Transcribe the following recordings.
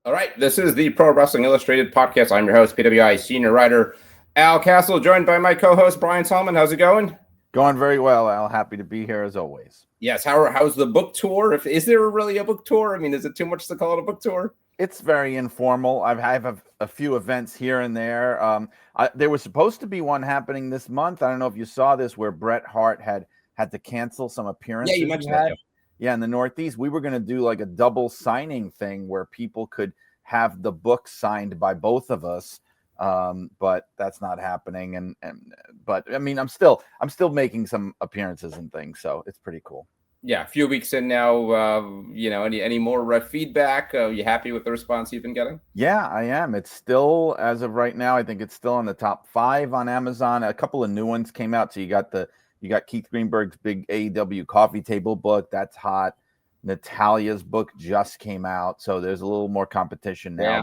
All right, this is the Pro Wrestling Illustrated podcast. I'm your host, PWI senior writer Al Castle, joined by my co-host Brian Solomon. How's it going? Going very well, Al. Happy to be here as always. Yes. How's the book tour? Is there really a book tour? I mean, is it too much to call it a book tour? It's very informal. I have a few events here and there. There was supposed to be one happening this month. I don't know if you saw this, where Bret Hart had to cancel some Yeah, appearances you he mentioned that. had. Yeah, in the Northeast. We were going to do like a double signing thing where people could have the book signed by both of us. But that's not happening. But I mean, I'm still making some appearances and things, so it's pretty cool. Yeah, a few weeks in now. Any more feedback? You happy with the response you've been getting? Yeah, I am. It's still, as of right now, I think it's still in the top 5 on Amazon. A couple of new ones came out. So you got Keith Greenberg's big AEW coffee table book. That's hot. Natalia's book just came out, so there's a little more competition now. Yeah.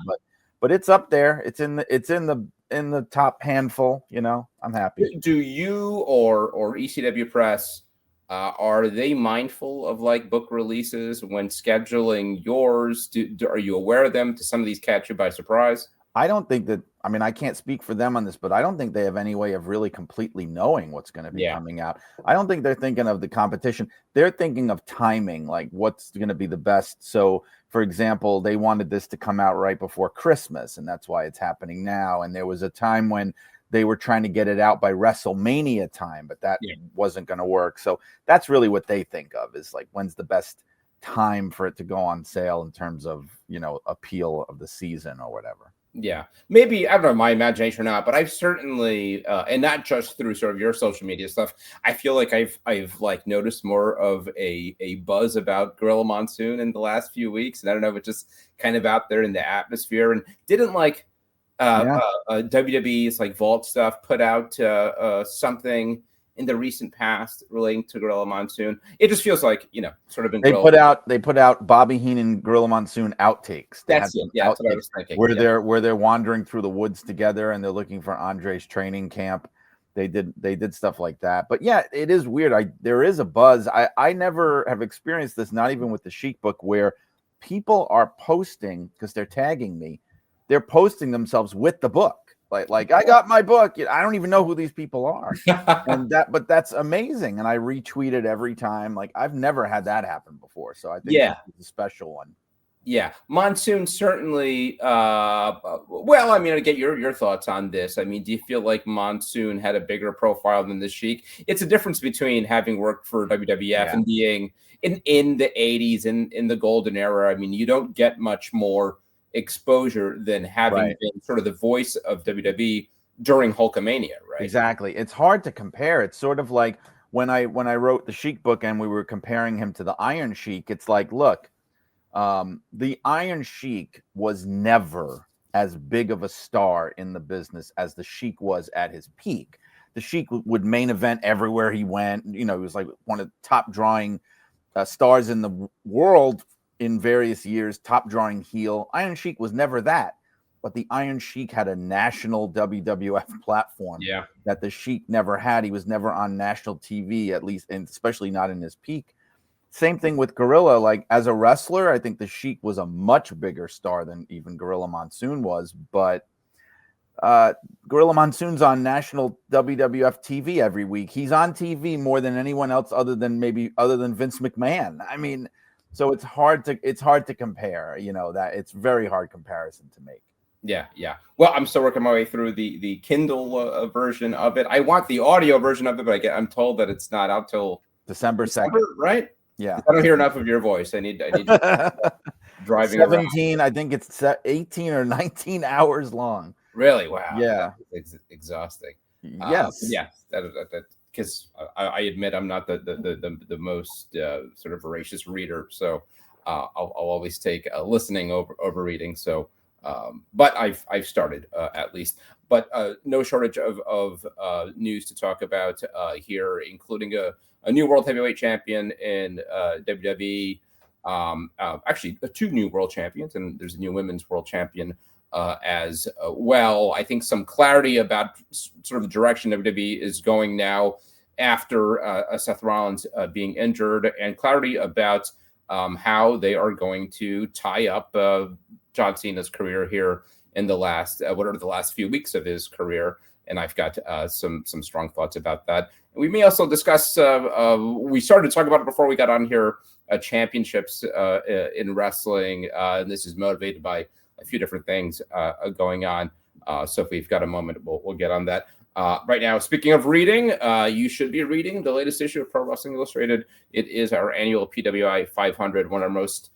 But it's up there. It's in the top handful. I'm happy. Do you or ECW Press are they mindful of like book releases when scheduling yours? Are you aware of them? Do some of these catch you by surprise? I don't think that, I mean, I can't speak for them on this, but I don't think they have any way of really completely knowing what's going to be coming out. I don't think they're thinking of the competition. They're thinking of timing, like what's going to be the best. So, for example, they wanted this to come out right before Christmas, and that's why it's happening now. And there was a time when they were trying to get it out by WrestleMania time, but that wasn't going to work. So that's really what they think of, is like, when's the best time for it to go on sale in terms of, appeal of the season or whatever. Yeah, maybe, I don't know, my imagination or not, but I've certainly, and not just through sort of your social media stuff, I feel like I've like noticed more of a buzz about Gorilla Monsoon in the last few weeks, and I don't know if it's just kind of out there in the atmosphere. And didn't like WWE's like Vault stuff put out something in the recent past relating to Gorilla Monsoon? It just feels like, sort of they put out Bobby Heenan Gorilla Monsoon outtakes. That's it. Yeah, that's what I was thinking. Where they're wandering through the woods together and they're looking for Andre's training camp. They did stuff like that. But yeah, it is weird. There is a buzz. I never have experienced this, not even with the Sheik book, where people are posting, because they're tagging me, they're posting themselves with the book. Like I got my book. I don't even know who these people are, but that's amazing. And I retweet it every time. Like, I've never had that happen before, so I think it's a special one. Yeah, Monsoon certainly. Well, I mean, I get your thoughts on this. I mean, do you feel like Monsoon had a bigger profile than the Sheik? It's a difference between having worked for WWF and being in the 80s, in the golden era. I mean, you don't get much more exposure than having been sort of the voice of WWE during Hulkamania, right? Exactly. It's hard to compare. It's sort of like when I wrote the Sheik book and we were comparing him to the Iron Sheik. It's like, look, the Iron Sheik was never as big of a star in the business as the Sheik was at his peak. The Sheik would main event everywhere he went. He was like one of the top drawing stars in the world in various years, top drawing heel. Iron Sheik was never that, but the Iron Sheik had a national WWF platform that the Sheik never had. He was never on national TV, at least, and especially not in his peak. Same thing with Gorilla. Like, as a wrestler, I think the Sheik was a much bigger star than even Gorilla Monsoon was, but Gorilla Monsoon's on national WWF TV every week. He's on TV more than anyone else other than Vince McMahon. I mean, so it's hard to compare, that it's very hard comparison to make. Yeah. Well, I'm still working my way through the Kindle version of it. I want the audio version of it, but I'm told that it's not out till December 2nd. Right? Yeah. I don't hear enough of your voice. I need driving 17, around. I think it's 18 or 19 hours long. Really? Wow. Yeah. It's exhausting. Yes. That because I admit I'm not the most sort of voracious reader, so I'll always take listening over reading. So, but I've started at least. But no shortage of news to talk about here, including a new world heavyweight champion in WWE. Actually, 2 new world champions, and there's a new women's world champion as well. I think some clarity about sort of the direction WWE is going now after Seth Rollins being injured, and clarity about how they are going to tie up John Cena's career here in the last few weeks of his career. And I've got some strong thoughts about that. And we may also discuss. We started to talk about it before we got on here. Championships in wrestling. And this is motivated by a few different things going on. So if we've got a moment, we'll get on that. Right now, speaking of reading, you should be reading the latest issue of Pro Wrestling Illustrated. It is our annual PWI 500, one of our most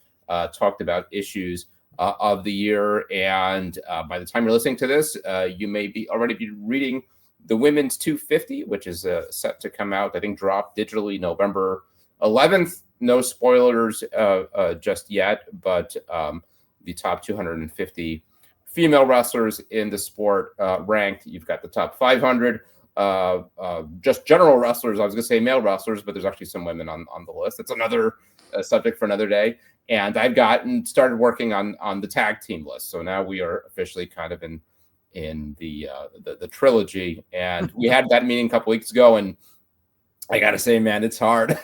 talked about issues of the year. And by the time you're listening to this, you may already be reading the Women's 250, which is set to come out, I think, drop digitally November 11th. No spoilers just yet, but the top 250 female wrestlers in the sport ranked. You've got the top 500, just general wrestlers. I was going to say male wrestlers, but there's actually some women on the list. It's another subject for another day. And I've started working on the tag team list. So now we are officially kind of in the trilogy. And we had that meeting a couple weeks ago, and I got to say, man, it's hard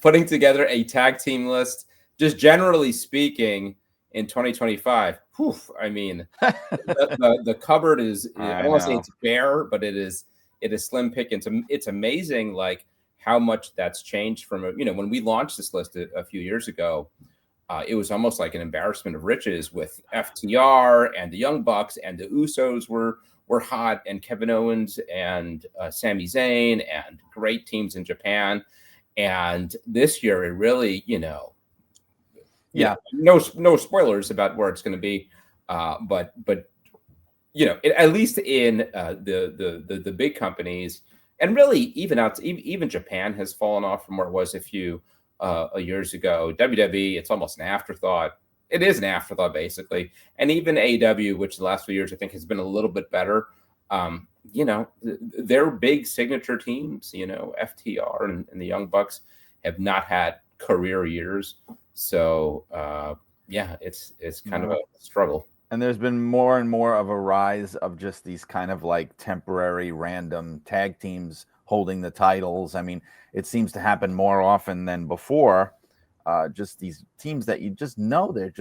putting together a tag team list. Just generally speaking, in 2025, I mean, the cupboard is, I don't want to say it's bare, but it is slim pickings. It's amazing, like, how much that's changed from, when we launched this list a few years ago. It was almost like an embarrassment of riches with FTR and the Young Bucks, and the Usos were hot, and Kevin Owens and Sami Zayn, and great teams in Japan. And this year, it really, no spoilers about where it's going to be, but at least in the big companies, and really even Japan has fallen off from where it was a few years ago. WWE, it's almost an afterthought. It is an afterthought, basically. And even AEW, which the last few years I think has been a little bit better. Their big signature teams, FTR and the Young Bucks, have not had career years. So it's kind of a struggle. And there's been more and more of a rise of just these kind of like temporary random tag teams holding the titles. I mean, it seems to happen more often than before. Just these teams that you just know they're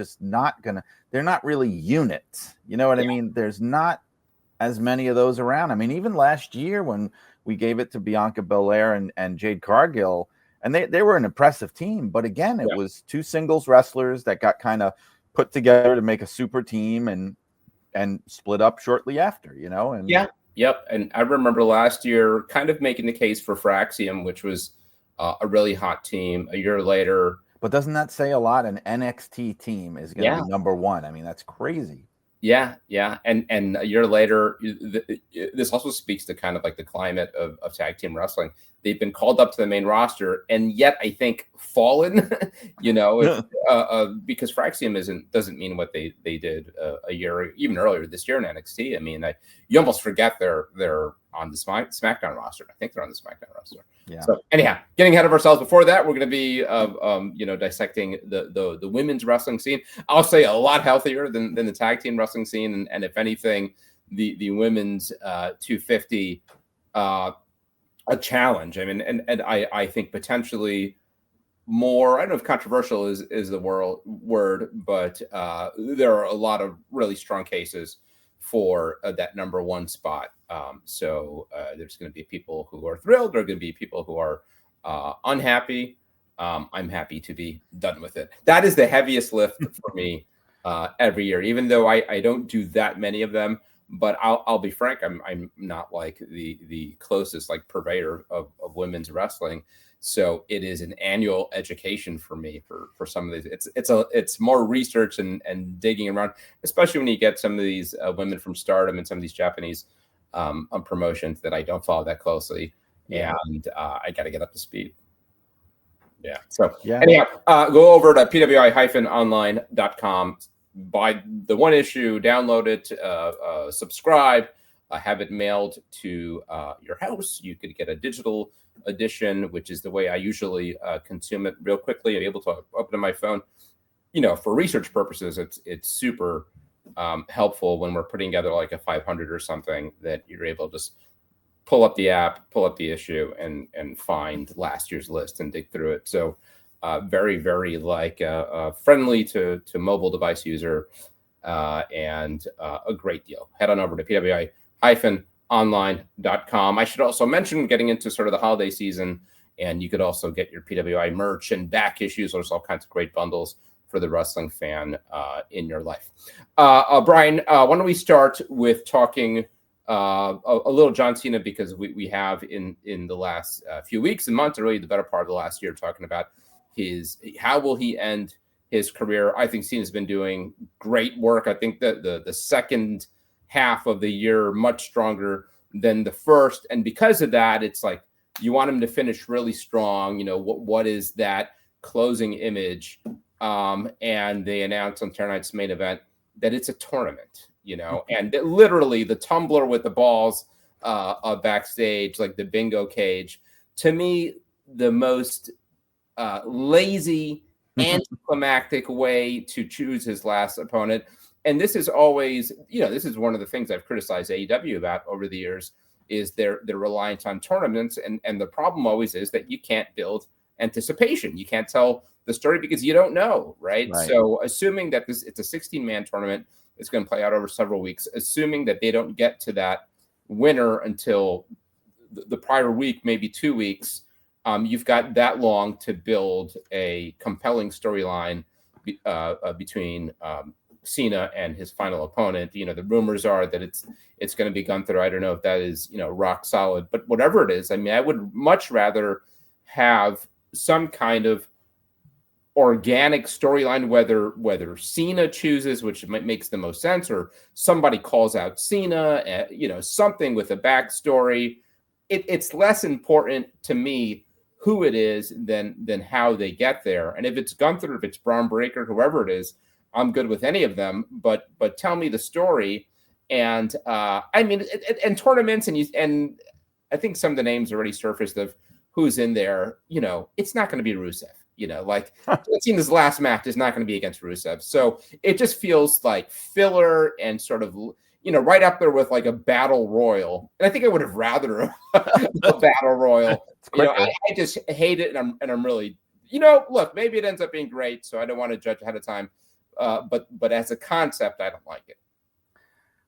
not really units. You know what I mean? There's not as many of those around. I mean, even last year when we gave it to Bianca Belair and Jade Cargill, and they were an impressive team. But again, it was two singles wrestlers that got kind of put together to make a super team and split up shortly after, And Yep. And I remember last year kind of making the case for Fraxium, which was a really hot team. A year later. But doesn't that say a lot? An NXT team is going to be number one. I mean, that's crazy. Yeah. And a year later, this also speaks to kind of like the climate of tag team wrestling. They've been called up to the main roster, and yet I think fallen, because Fraxium doesn't mean what they did a year, even earlier this year in NXT. I mean, you almost forget they're on the SmackDown roster. I think they're on the SmackDown roster. Yeah. So anyhow, getting ahead of ourselves. Before that, we're going to be, dissecting the women's wrestling scene. I'll say a lot healthier than the tag team wrestling scene, and if anything, the women's 250 a challenge. I mean, and I think potentially more. I don't know if controversial is the word, but there are a lot of really strong cases for that number one spot. So there's going to be people who are thrilled. There are going to be people who are unhappy. I'm happy to be done with it. That is the heaviest lift for me every year, even though I don't do that many of them. But I'll be frank, I'm not like the closest like purveyor of women's wrestling. So it is an annual education for me for some of these. It's more research and digging around, especially when you get some of these women from Stardom and some of these Japanese promotions that I don't follow that closely. And I got to get up to speed. Yeah. So anyhow, go over to pwi-online.com, buy the one issue, download it, subscribe, have it mailed to your house. You could get a digital edition, which is the way I usually consume it real quickly. I'm able to open it on my phone. For research purposes, it's super helpful when we're putting together like a 500 or something, that you're able to just pull up the app, pull up the issue, and find last year's list and dig through it. So very, very like friendly to mobile device user, and a great deal. Head on over to pwi-online.com. I should also mention, getting into sort of the holiday season, and you could also get your PWI merch and back issues. There's all kinds of great bundles for the wrestling fan in your life. Brian, why don't we start with talking a little John Cena, because we have in the last few weeks and months, or really the better part of the last year, talking about how will he end his career. I think Cena's been doing great work. I think that the second half of the year much stronger than the first, and because of that, it's like you want him to finish really strong. What is that closing image? And they announced on tonight's main event that it's a tournament, and that literally the tumbler with the balls backstage, like the bingo cage, to me, the most lazy, anticlimactic way to choose his last opponent. And this is always, this is one of the things I've criticized AEW about over the years, is their reliance on tournaments. And the problem always is that you can't build anticipation. You can't tell the story because you don't know, right? So assuming that it's a 16-man tournament, it's going to play out over several weeks, assuming that they don't get to that winner until the prior week, maybe 2 weeks, you've got that long to build a compelling storyline between Cena and his final opponent. The rumors are that it's going to be Gunther. I don't know if that is rock solid, but whatever it is, I would much rather have some kind of organic storyline, whether Cena chooses, which makes the most sense, or somebody calls out Cena, something with a backstory. It's less important to me who it is than how they get there. And if it's Gunther, if it's Braun Breaker, whoever it is, I'm good with any of them. But tell me the story. And and tournaments, and I think some of the names already surfaced of who's in there. It's not going to be Rusev. Cena's last match is not going to be against Rusev. So it just feels like filler and sort of, right up there with like a battle royal. And I think I would have rather a battle royal. I just hate it. And I'm really, look, maybe it ends up being great. So I don't want to judge ahead of time. But as a concept, I don't like it.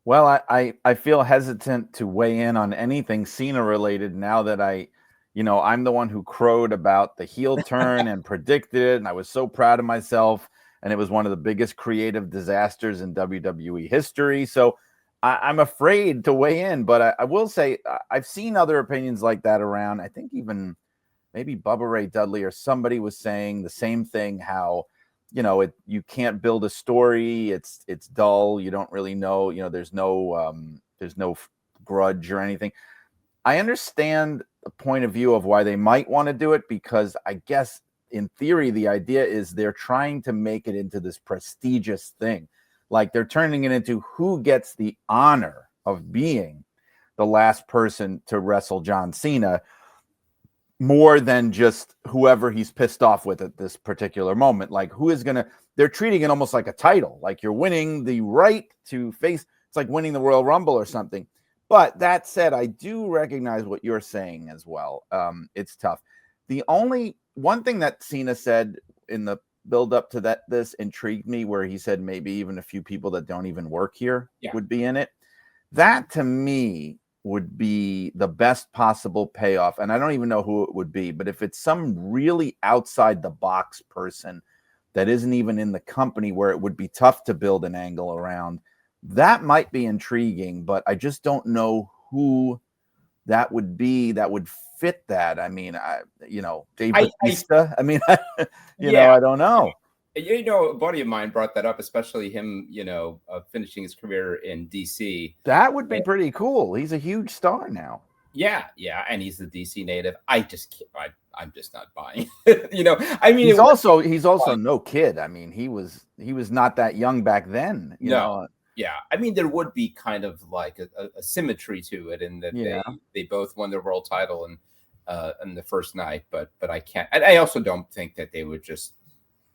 Well, I feel hesitant to weigh in on anything Cena related now that I'm the one who crowed about the heel turn and predicted it, and I was so proud of myself, and it was one of the biggest creative disasters in WWE history. So I'm afraid to weigh in, but I will say I've seen other opinions like that around. I think even maybe Bubba Ray Dudley or somebody was saying the same thing, how you can't build a story, it's dull, you don't really know, there's no grudge or anything. I understand the point of view of why they might want to do it, because I guess in theory the idea is they're trying to make it into this prestigious thing. Like they're turning it into who gets the honor of being the last person to wrestle John Cena, more than just whoever he's pissed off with at this particular moment. Like they're treating it almost like a title, like you're winning the right to face. It's like winning the Royal Rumble or something. But that said, I do recognize what you're saying as well. It's tough. The only one thing that Cena said in the build up to this intrigued me, where he said maybe even a few people that don't even work here would be in it. That to me would be the best possible payoff. And I don't even know who it would be, but if it's some really outside the box person that isn't even in the company, where it would be tough to build an angle around, that might be intriguing, but I just don't know who that would be that would fit that. Dave Bautista. I don't know. A buddy of mine brought that up, especially him, finishing his career in DC. That would be pretty cool. He's a huge star now. Yeah, and he's the DC native. I'm just not buying. He's also no kid. He was not that young back then. You know? Yeah, there would be kind of like a symmetry to it, in that they both won the world title in the first night. But I can't. I also don't think that they would just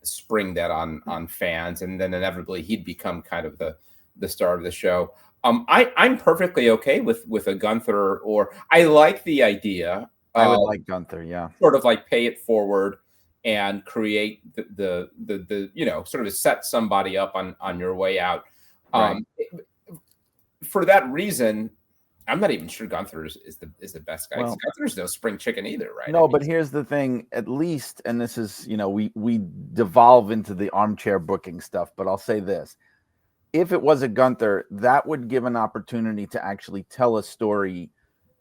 spring that on fans, and then inevitably he'd become kind of the star of the show. I'm perfectly okay with a Gunther, or I like the idea. I would like Gunther, yeah. Sort of like pay it forward and create the sort of set somebody up on your way out. Right. For that reason, I'm not even sure Gunther is the best guy. Well, Gunther's no spring chicken either, right? No, but here's the thing, at least, and this is, we devolve into the armchair booking stuff, but I'll say this. If it was a Gunther, that would give an opportunity to actually tell a story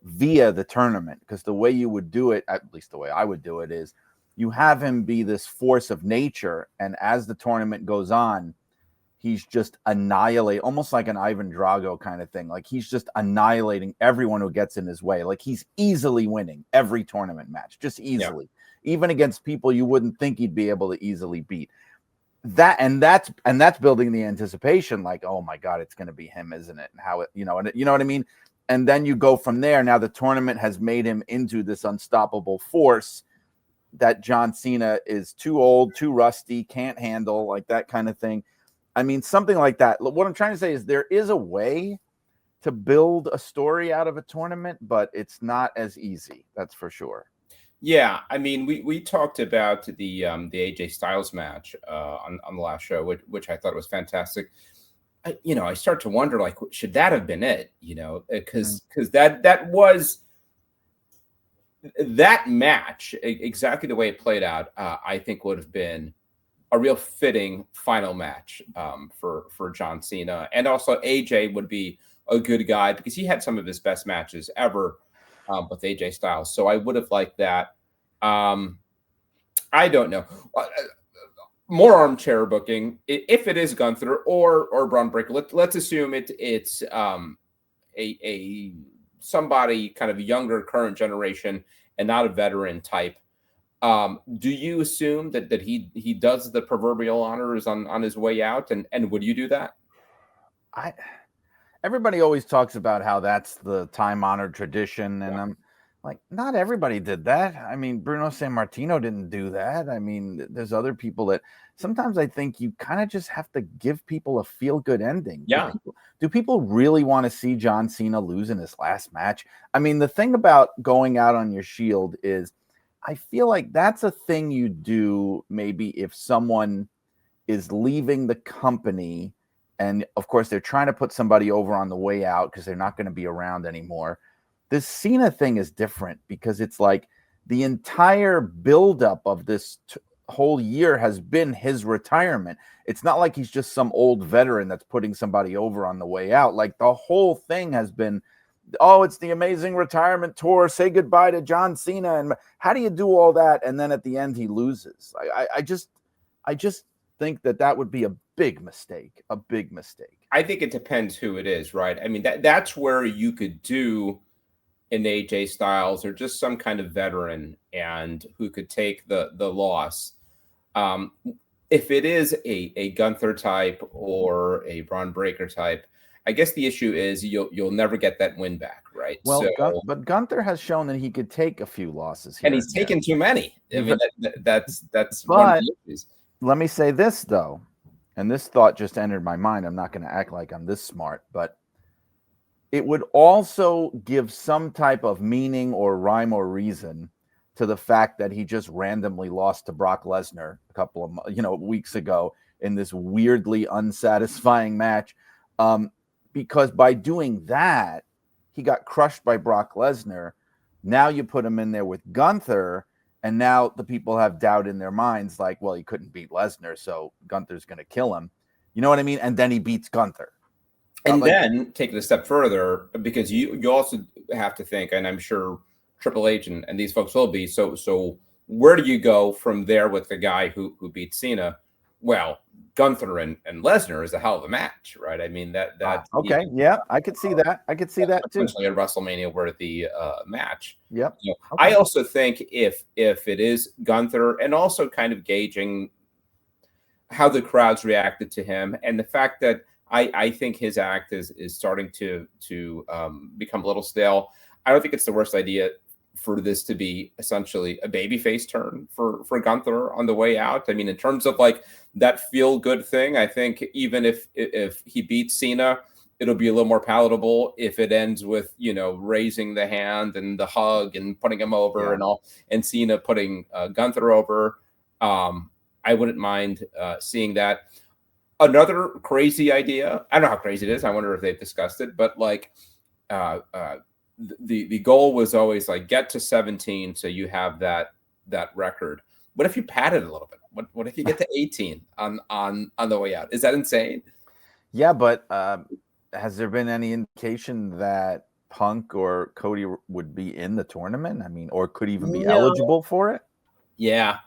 via the tournament, because the way you would do it, at least the way I would do it, is you have him be this force of nature, and as the tournament goes on, he's just annihilate, almost like an Ivan Drago kind of thing. Like he's just annihilating everyone who gets in his way. Like he's easily winning every tournament match, just easily, even against people you wouldn't think he'd be able to easily beat. That's building the anticipation. Like, oh my God, it's going to be him, isn't it? And how it, and you know what I mean? And then you go from there. Now the tournament has made him into this unstoppable force that John Cena is too old, too rusty, can't handle, like that kind of thing. I mean, something like that. What I'm trying to say is there is a way to build a story out of a tournament, but it's not as easy. That's for sure. Yeah, I mean, we talked about the AJ Styles match on the last show, which I thought was fantastic. I start to wonder, like, should that have been it? Because that was that match, exactly the way it played out. I think would have been a real fitting final match for John Cena. And also AJ would be a good guy because he had some of his best matches ever with AJ Styles. So I would have liked that. I don't know. More armchair booking. If it is Gunther or Braun Breaker, let's assume it's a somebody kind of younger, current generation and not a veteran type. Do you assume that he does the proverbial honors on his way out, and would you do that? Everybody always talks about how that's the time-honored tradition, and I'm like, not everybody did that. I mean, Bruno Sammartino didn't do that. I mean, there's other people that sometimes I think you kind of just have to give people a feel-good ending. Yeah. Do people really want to see John Cena lose in his last match? I mean, the thing about going out on your shield is I feel like that's a thing you do maybe if someone is leaving the company and, of course, they're trying to put somebody over on the way out because they're not going to be around anymore. This Cena thing is different because it's like the entire buildup of this whole year has been his retirement. It's not like he's just some old veteran that's putting somebody over on the way out. Like the whole thing has been, oh, it's the amazing retirement tour. Say goodbye to John Cena. And how do you do all that? And then at the end, he loses. I just think that would be a big mistake. I think it depends who it is, right? I mean, that's where you could do an AJ Styles or just some kind of veteran and who could take the loss. If it is a Gunther type or a Braun Breaker type, I guess the issue is you'll never get that win back, right? Well, but Gunther has shown that he could take a few losses here, and he's taken too many. I mean, that's but one of the issues. Let me say this though, and this thought just entered my mind. I'm not going to act like I'm this smart, but it would also give some type of meaning or rhyme or reason to the fact that he just randomly lost to Brock Lesnar a couple of weeks ago in this weirdly unsatisfying match. Because by doing that, he got crushed by Brock Lesnar. Now you put him in there with Gunther, and now the people have doubt in their minds, like, well, he couldn't beat Lesnar, so Gunther's going to kill him. You know what I mean? And then he beats Gunther. And then take it a step further, because you also have to think, and I'm sure Triple H and these folks will be, so where do you go from there with the guy who beat Cena? Well, Gunther and Lesnar is a hell of a match, right? I mean, that okay, yeah, I could see that. I could see that too. Essentially a WrestleMania worthy match. Yep. Okay. I also think if it is Gunther, and also kind of gauging how the crowds reacted to him, and the fact that I think his act is starting to become a little stale. I don't think it's the worst idea for this to be essentially a babyface turn for Gunther on the way out. I mean, in terms of like that feel good thing, I think even if he beats Cena, it'll be a little more palatable if it ends with, raising the hand and the hug and putting him over and all, and Cena putting Gunther over. I wouldn't mind seeing that. Another crazy idea. I don't know how crazy it is. I wonder if they've discussed it, but like the goal was always like get to 17, so you have that record. What if you pad it a little bit? What if you get to 18 on the way out? Is that insane? Yeah, but has there been any indication that Punk or Cody would be in the tournament? I mean, or could even be No. eligible for it? Yeah,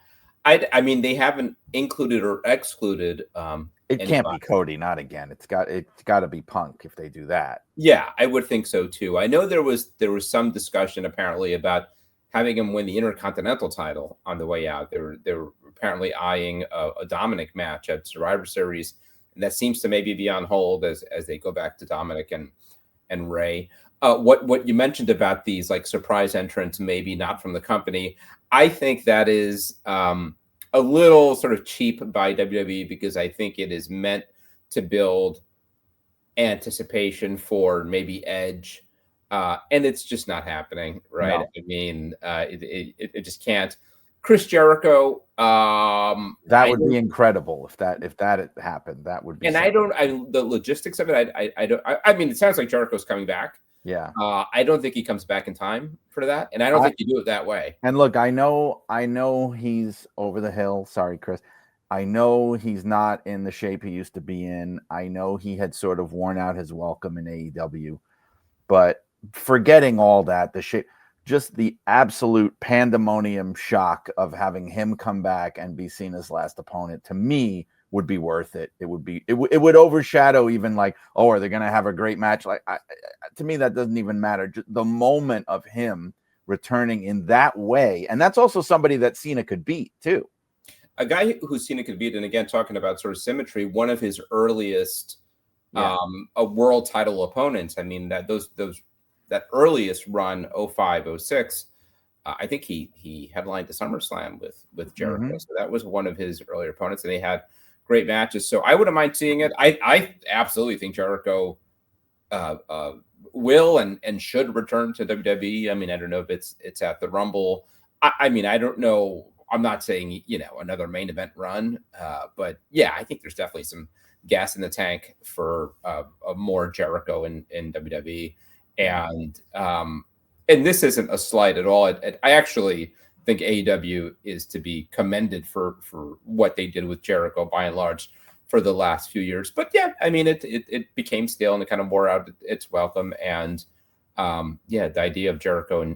I mean they haven't included or excluded. It can't be Cody, not again. It's got to be Punk if they do that. Yeah, I would think so too. I know there was some discussion apparently about having him win the Intercontinental title on the way out. They were apparently eyeing a Dominic match at Survivor Series, and that seems to maybe be on hold as they go back to Dominic and Ray. What you mentioned about these like surprise entrants, maybe not from the company, I think that is a little sort of cheap by WWE because I think it is meant to build anticipation for maybe Edge, and it's just not happening, right? No. I mean, it just can't. Chris Jericho, that would be incredible if that had happened. That would be. And the logistics of it, I don't. I mean, it sounds like Jericho's coming back. Yeah. I don't think he comes back in time for that, and I don't think you do it that way. And look, I know he's over the hill. Sorry, Chris. I know he's not in the shape he used to be in. I know he had sort of worn out his welcome in AEW. But forgetting all that, the shape, just the absolute pandemonium shock of having him come back and be seen as last opponent, to me, would be worth it. It would overshadow even like, oh, are they going to have a great match? Like, to me, that doesn't even matter. Just the moment of him returning in that way, and that's also somebody that Cena could beat too. A guy who Cena could beat, and again, talking about sort of symmetry, one of his earliest a world title opponents. I mean, that earliest run, 05, 06, I think he headlined the SummerSlam with Jericho. Mm-hmm. So that was one of his earlier opponents, and they had great matches. So I wouldn't mind seeing it. I absolutely think Jericho will and should return to WWE. I mean, I don't know if it's at the Rumble. I mean, I don't know. I'm not saying, another main event run, but yeah, I think there's definitely some gas in the tank for a more Jericho in WWE. And this isn't a slight at all. I actually think AEW is to be commended for what they did with Jericho by and large for the last few years. But yeah, I mean, it became stale and it kind of wore out its welcome. And the idea of Jericho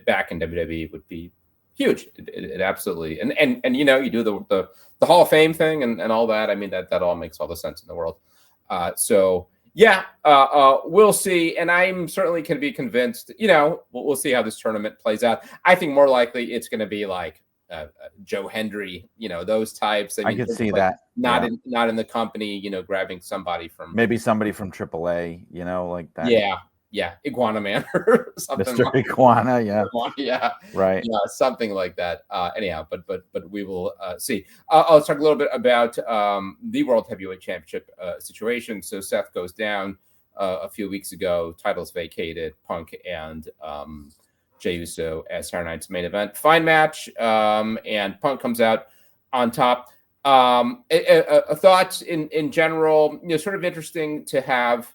back in WWE would be huge. It absolutely, and you do the Hall of Fame thing and all that. I mean, that all makes all the sense in the world. So yeah, we'll see. And I'm certainly can be convinced. We'll see how this tournament plays out. I think more likely it's going to be like Joe Hendry, those types. I could see like that. Not in the company, grabbing somebody from AAA, like that. Yeah, Iguana Man or something. Mr. Iguana, yeah. Right. Yeah, something like that. Anyhow, but we will see. Let's talk a little bit about the World Heavyweight Championship situation. So Seth goes down a few weeks ago. Titles vacated. Punk and Jey Uso as Saturday night's main event. Fine match. And Punk comes out on top. Thoughts in general, sort of interesting to have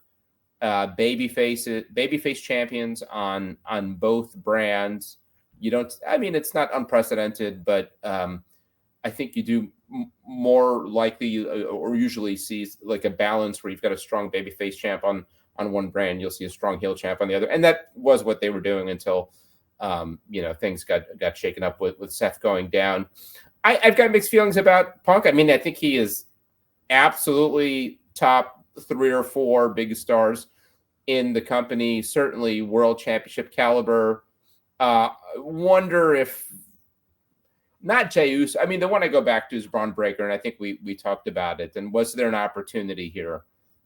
babyface champions on both brands. It's not unprecedented, but I think you do more likely or usually see like a balance where you've got a strong babyface champ on one brand, you'll see a strong heel champ on the other, and that was what they were doing until things got shaken up with Seth going down. I've got mixed feelings about Punk. I mean, I think he is absolutely top 3 or 4 biggest stars in the company, certainly world championship caliber. Wonder if not Jey Uso. I mean, the one I go back to is Braun Breaker, and I think we talked about it. And was there an opportunity here,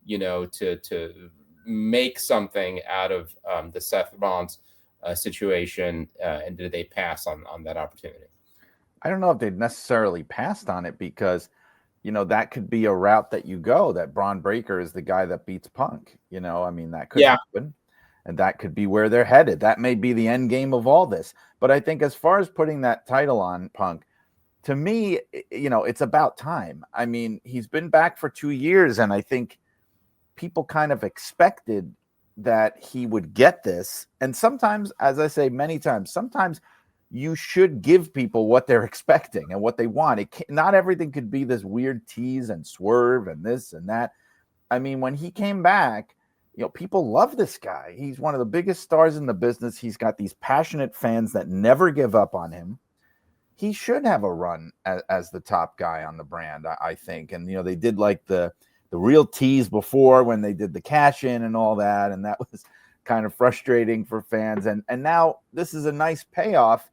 to make something out of the Seth Rollins situation, and did they pass on that opportunity? I don't know if they'd necessarily passed on it because that could be a route that you go, that Braun Breaker is the guy that beats Punk. That could happen. And that could be where they're headed. That may be the end game of all this. But I think as far as putting that title on Punk, to me, it's about time. I mean, he's been back for 2 years, and I think people kind of expected that he would get this. And sometimes, as I say many times, sometimes you should give people what they're expecting and what they want. Not everything could be this weird tease and swerve and this and that. I mean, when he came back, people love this guy. He's one of the biggest stars in the business. He's got these passionate fans that never give up on him. He should have a run as the top guy on the brand, I think. And, they did like the real tease before when they did the cash in and all that. And that was kind of frustrating for fans. And now this is a nice payoff.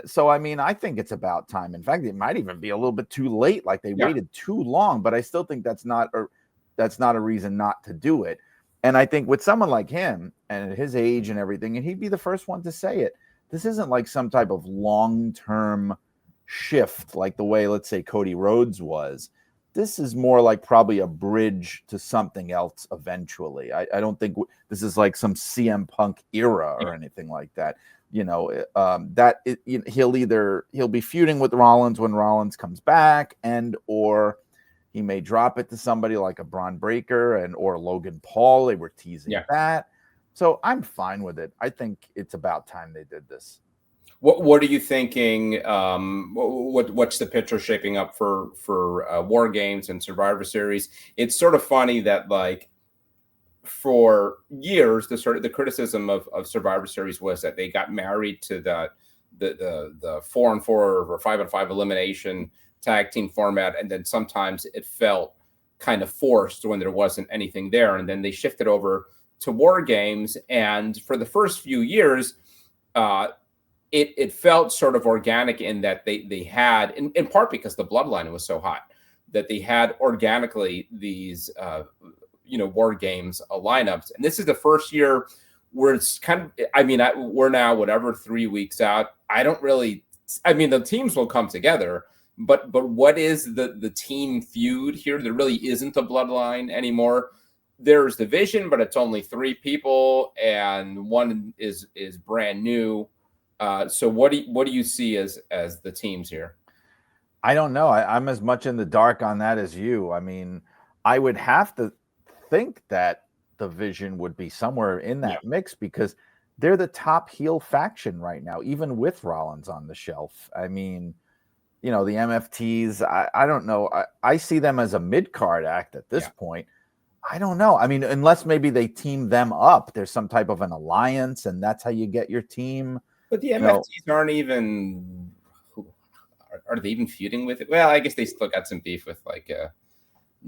So, I mean, I think it's about time. In fact, it might even be a little bit too late. Like they waited too long, but I still think that's not a reason not to do it. And I think with someone like him and at his age and everything, and he'd be the first one to say it, this isn't like some type of long-term shift like the way, let's say, Cody Rhodes was. This is more like probably a bridge to something else eventually. I don't think this is like some CM Punk era or anything like that. He'll be feuding with Rollins when Rollins comes back, or he may drop it to somebody like a Braun Breaker or Logan Paul. They were teasing that. So I'm fine with it. I think it's about time they did this. What are you thinking? What's the picture shaping up for War Games and Survivor Series? It's sort of funny that like for years the criticism of Survivor Series was that they got married to the 4-on-4 or 5-on-5 elimination tag team format, and then sometimes it felt kind of forced when there wasn't anything there, and then they shifted over to War Games, and for the first few years, it felt sort of organic in that they had, in part because the bloodline was so hot, that they had organically these War Games lineups, and this is the first year where it's kind of, I mean, we're now 3 weeks out. The teams will come together, but what is the team feud here? There really isn't a bloodline anymore. There's division, but it's only 3 people, and one is brand new. So what do you see as the teams here? I don't know. I'm as much in the dark on that as you. I mean, I would have to think that the Vision would be somewhere in that mix because they're the top heel faction right now, even with Rollins on the shelf. I mean, the MFTs, I don't know. I see them as a mid-card act at this point. I don't know. I mean, unless maybe they team them up. There's some type of an alliance, and that's how you get your team. But the MFTs aren't even. Are they even feuding with it? Well, I guess they still got some beef with like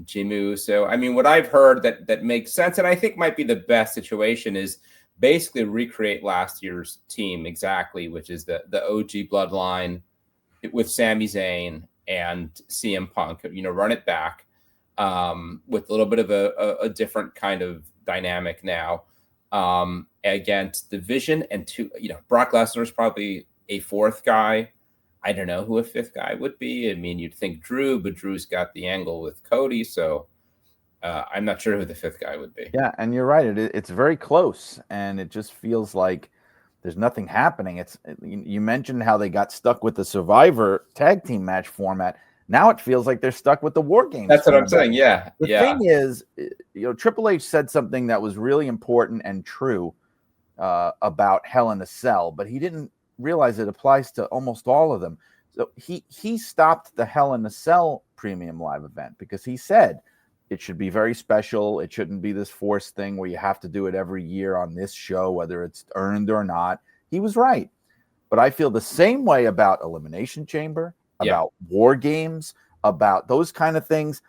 Jimu. So, I mean, what I've heard that makes sense, and I think might be the best situation is basically recreate last year's team exactly, which is the OG bloodline with Sami Zayn and CM Punk. Run it back. With a little bit of a different kind of dynamic now against Division and Brock Lesnar's probably a 4th guy. I don't know who a 5th guy would be. I mean, you'd think Drew, but Drew's got the angle with Cody, so I'm not sure who the 5th guy would be. Yeah, and you're right. It's very close, and it just feels like there's nothing happening. You mentioned how they got stuck with the Survivor tag team match format. Now it feels like they're stuck with the War Games. That's what I'm saying. Yeah. The thing is, Triple H said something that was really important and true about Hell in a Cell, but he didn't realize it applies to almost all of them. So he stopped the Hell in a Cell premium live event because he said it should be very special. It shouldn't be this forced thing where you have to do it every year on this show, whether it's earned or not. He was right. But I feel the same way about Elimination Chamber, about War Games, about those kind of things.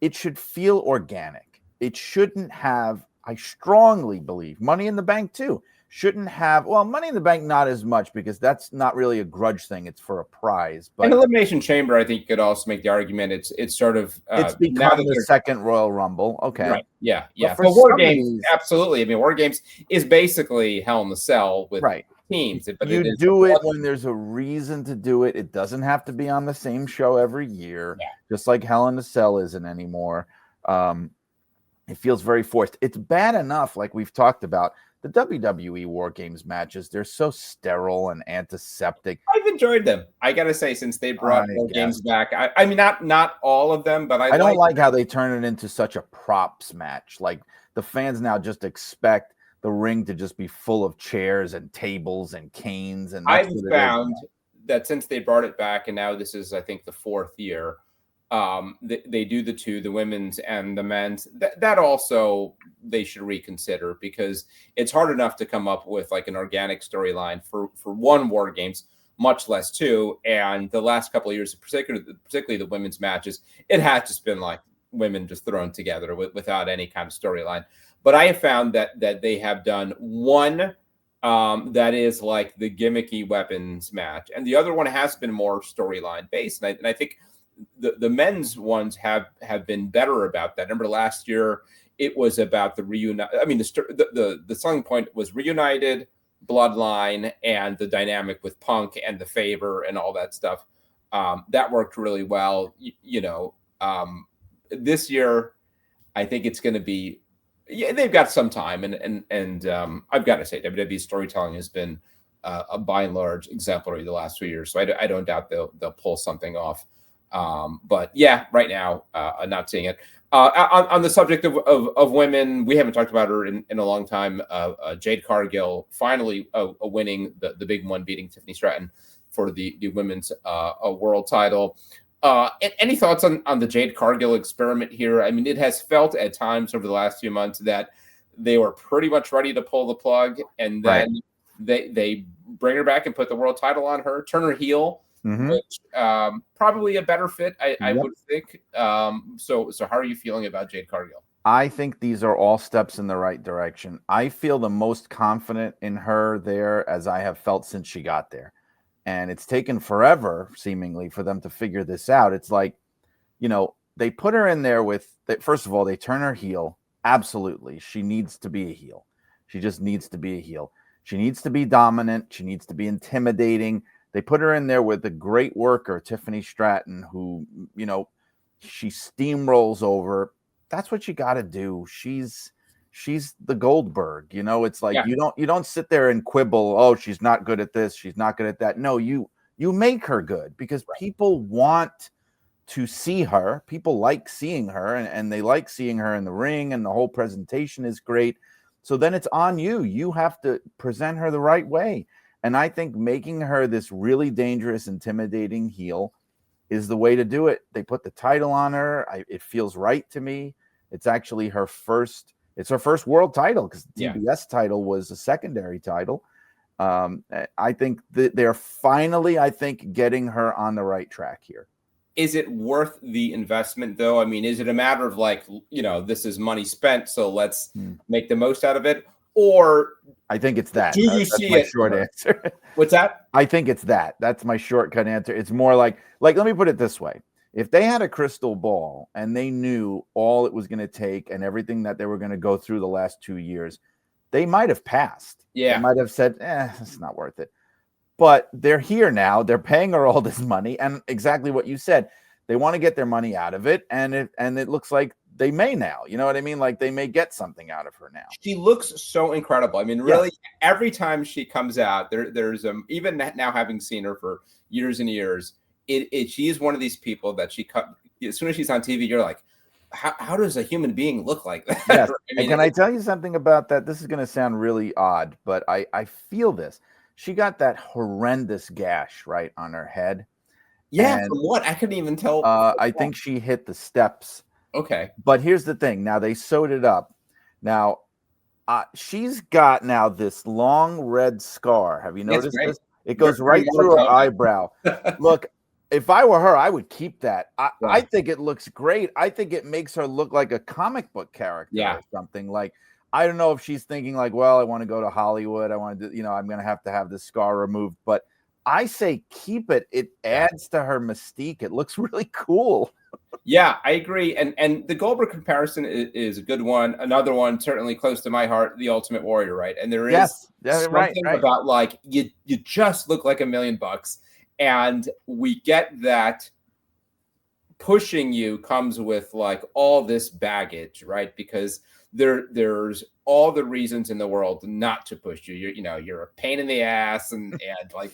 It should feel organic. It shouldn't have, I strongly believe, Money in the Bank too, shouldn't have, well, Money in the Bank not as much because that's not really a grudge thing. It's for a prize. But in Elimination Chamber, I think you could also make the argument it's sort of it's become the second Royal Rumble. Okay. Right. Yeah. Yeah. But War Games, absolutely. I mean, War Games is basically Hell in the Cell with teams. But you do it when there's a reason to do it. It doesn't have to be on the same show every year, just like Hell in a Cell isn't anymore. It feels very forced. It's bad enough, like we've talked about, The WWE War Games matches, they're so sterile and antiseptic. I've enjoyed them. I gotta say, since they brought War Games back, I mean, not all of them, but I don't like how they turn it into such a props match. Like the fans now just expect the ring to just be full of chairs and tables and canes. And I've found that since they brought it back, and now this is, I think, the 4th year, they do the two, the women's and the men's. That also they should reconsider, because it's hard enough to come up with like an organic storyline for one War Games, much less two. And the last couple of years, particularly the women's matches, it has just been like women just thrown together without any kind of storyline. But I have found that they have done one that is like the gimmicky weapons match, and the other one has been more storyline based. And I think the men's ones have been better about that. Remember last year, it was about the reunite. I mean, the selling point was reunited, bloodline, and the dynamic with Punk and the favor and all that stuff. That worked really well. This year, I think it's going to be. Yeah, they've got some time, and I've got to say, WWE storytelling has been by and large exemplary the last 2 years. So I don't doubt they'll pull something off. But yeah, right now, I'm not seeing it. On the subject of women, we haven't talked about her in a long time. Jade Cargill finally winning the big one, beating Tiffany Stratton for the women's world title. Any thoughts on the Jade Cargill experiment here? I mean, it has felt at times over the last few months that they were pretty much ready to pull the plug, and then they bring her back and put the world title on her, turn her heel, which probably a better fit, I would think. So how are you feeling about Jade Cargill? I think these are all steps in the right direction. I feel the most confident in her there as I have felt since she got there. And it's taken forever, seemingly, for them to figure this out. It's like, they put her in there with, first of all, they turn her heel. Absolutely. She needs to be a heel. She just needs to be a heel. She needs to be dominant. She needs to be intimidating. They put her in there with a great worker, Tiffany Stratton, who, she steamrolls over. That's what you got to do. She's the Goldberg, it's like, you don't sit there and quibble. Oh, she's not good at this. She's not good at that. No, you make her good, because people want to see her. People like seeing her, and they like seeing her in the ring, and the whole presentation is great. So then it's on you. You have to present her the right way. And I think making her this really dangerous, intimidating heel is the way to do it. They put the title on her. It feels right to me. It's actually her first world title, because the TBS title was a secondary title. I think that they're finally, getting her on the right track here. Is it worth the investment, though? I mean, is it a matter of like, this is money spent, so let's make the most out of it? Or I think it's that. Do you see it? Short answer. What's that? I think it's that. That's my shortcut answer. It's more like, let me put it this way. If they had a crystal ball and they knew all it was going to take and everything that they were going to go through the last 2 years, they might have passed. Yeah. They might have said, it's not worth it. But they're here now. They're paying her all this money. And exactly what you said, they want to get their money out of it. And it looks like they may now. You know what I mean? Like they may get something out of her now. She looks so incredible. I mean, really, every time she comes out, there's even now, having seen her for years and years, she is one of these people that as soon as she's on TV, you're like, how does a human being look like that? Yes. I mean, and can I tell you something about that? This is going to sound really odd, but I feel this. She got that horrendous gash right on her head. Yeah, from what? I couldn't even tell. I think she hit the steps. Okay. But here's the thing. Now they sewed it up. Now she's got now this long red scar. Have you noticed this? It goes right through her eyebrow. Look, if I were her, I would keep that. I think it looks great. I think it makes her look like a comic book character or something. Like, I don't know if she's thinking like, well, I want to go to Hollywood. I want to do, I'm going to have this scar removed. But I say keep it. It adds to her mystique. It looks really cool. Yeah, I agree. And the Goldberg comparison is a good one. Another one, certainly close to my heart, The Ultimate Warrior, right? And there is something about like, you just look like $1 million. And we get that pushing you comes with like all this baggage, right? Because there's all the reasons in the world not to push you. You're a pain in the ass, and like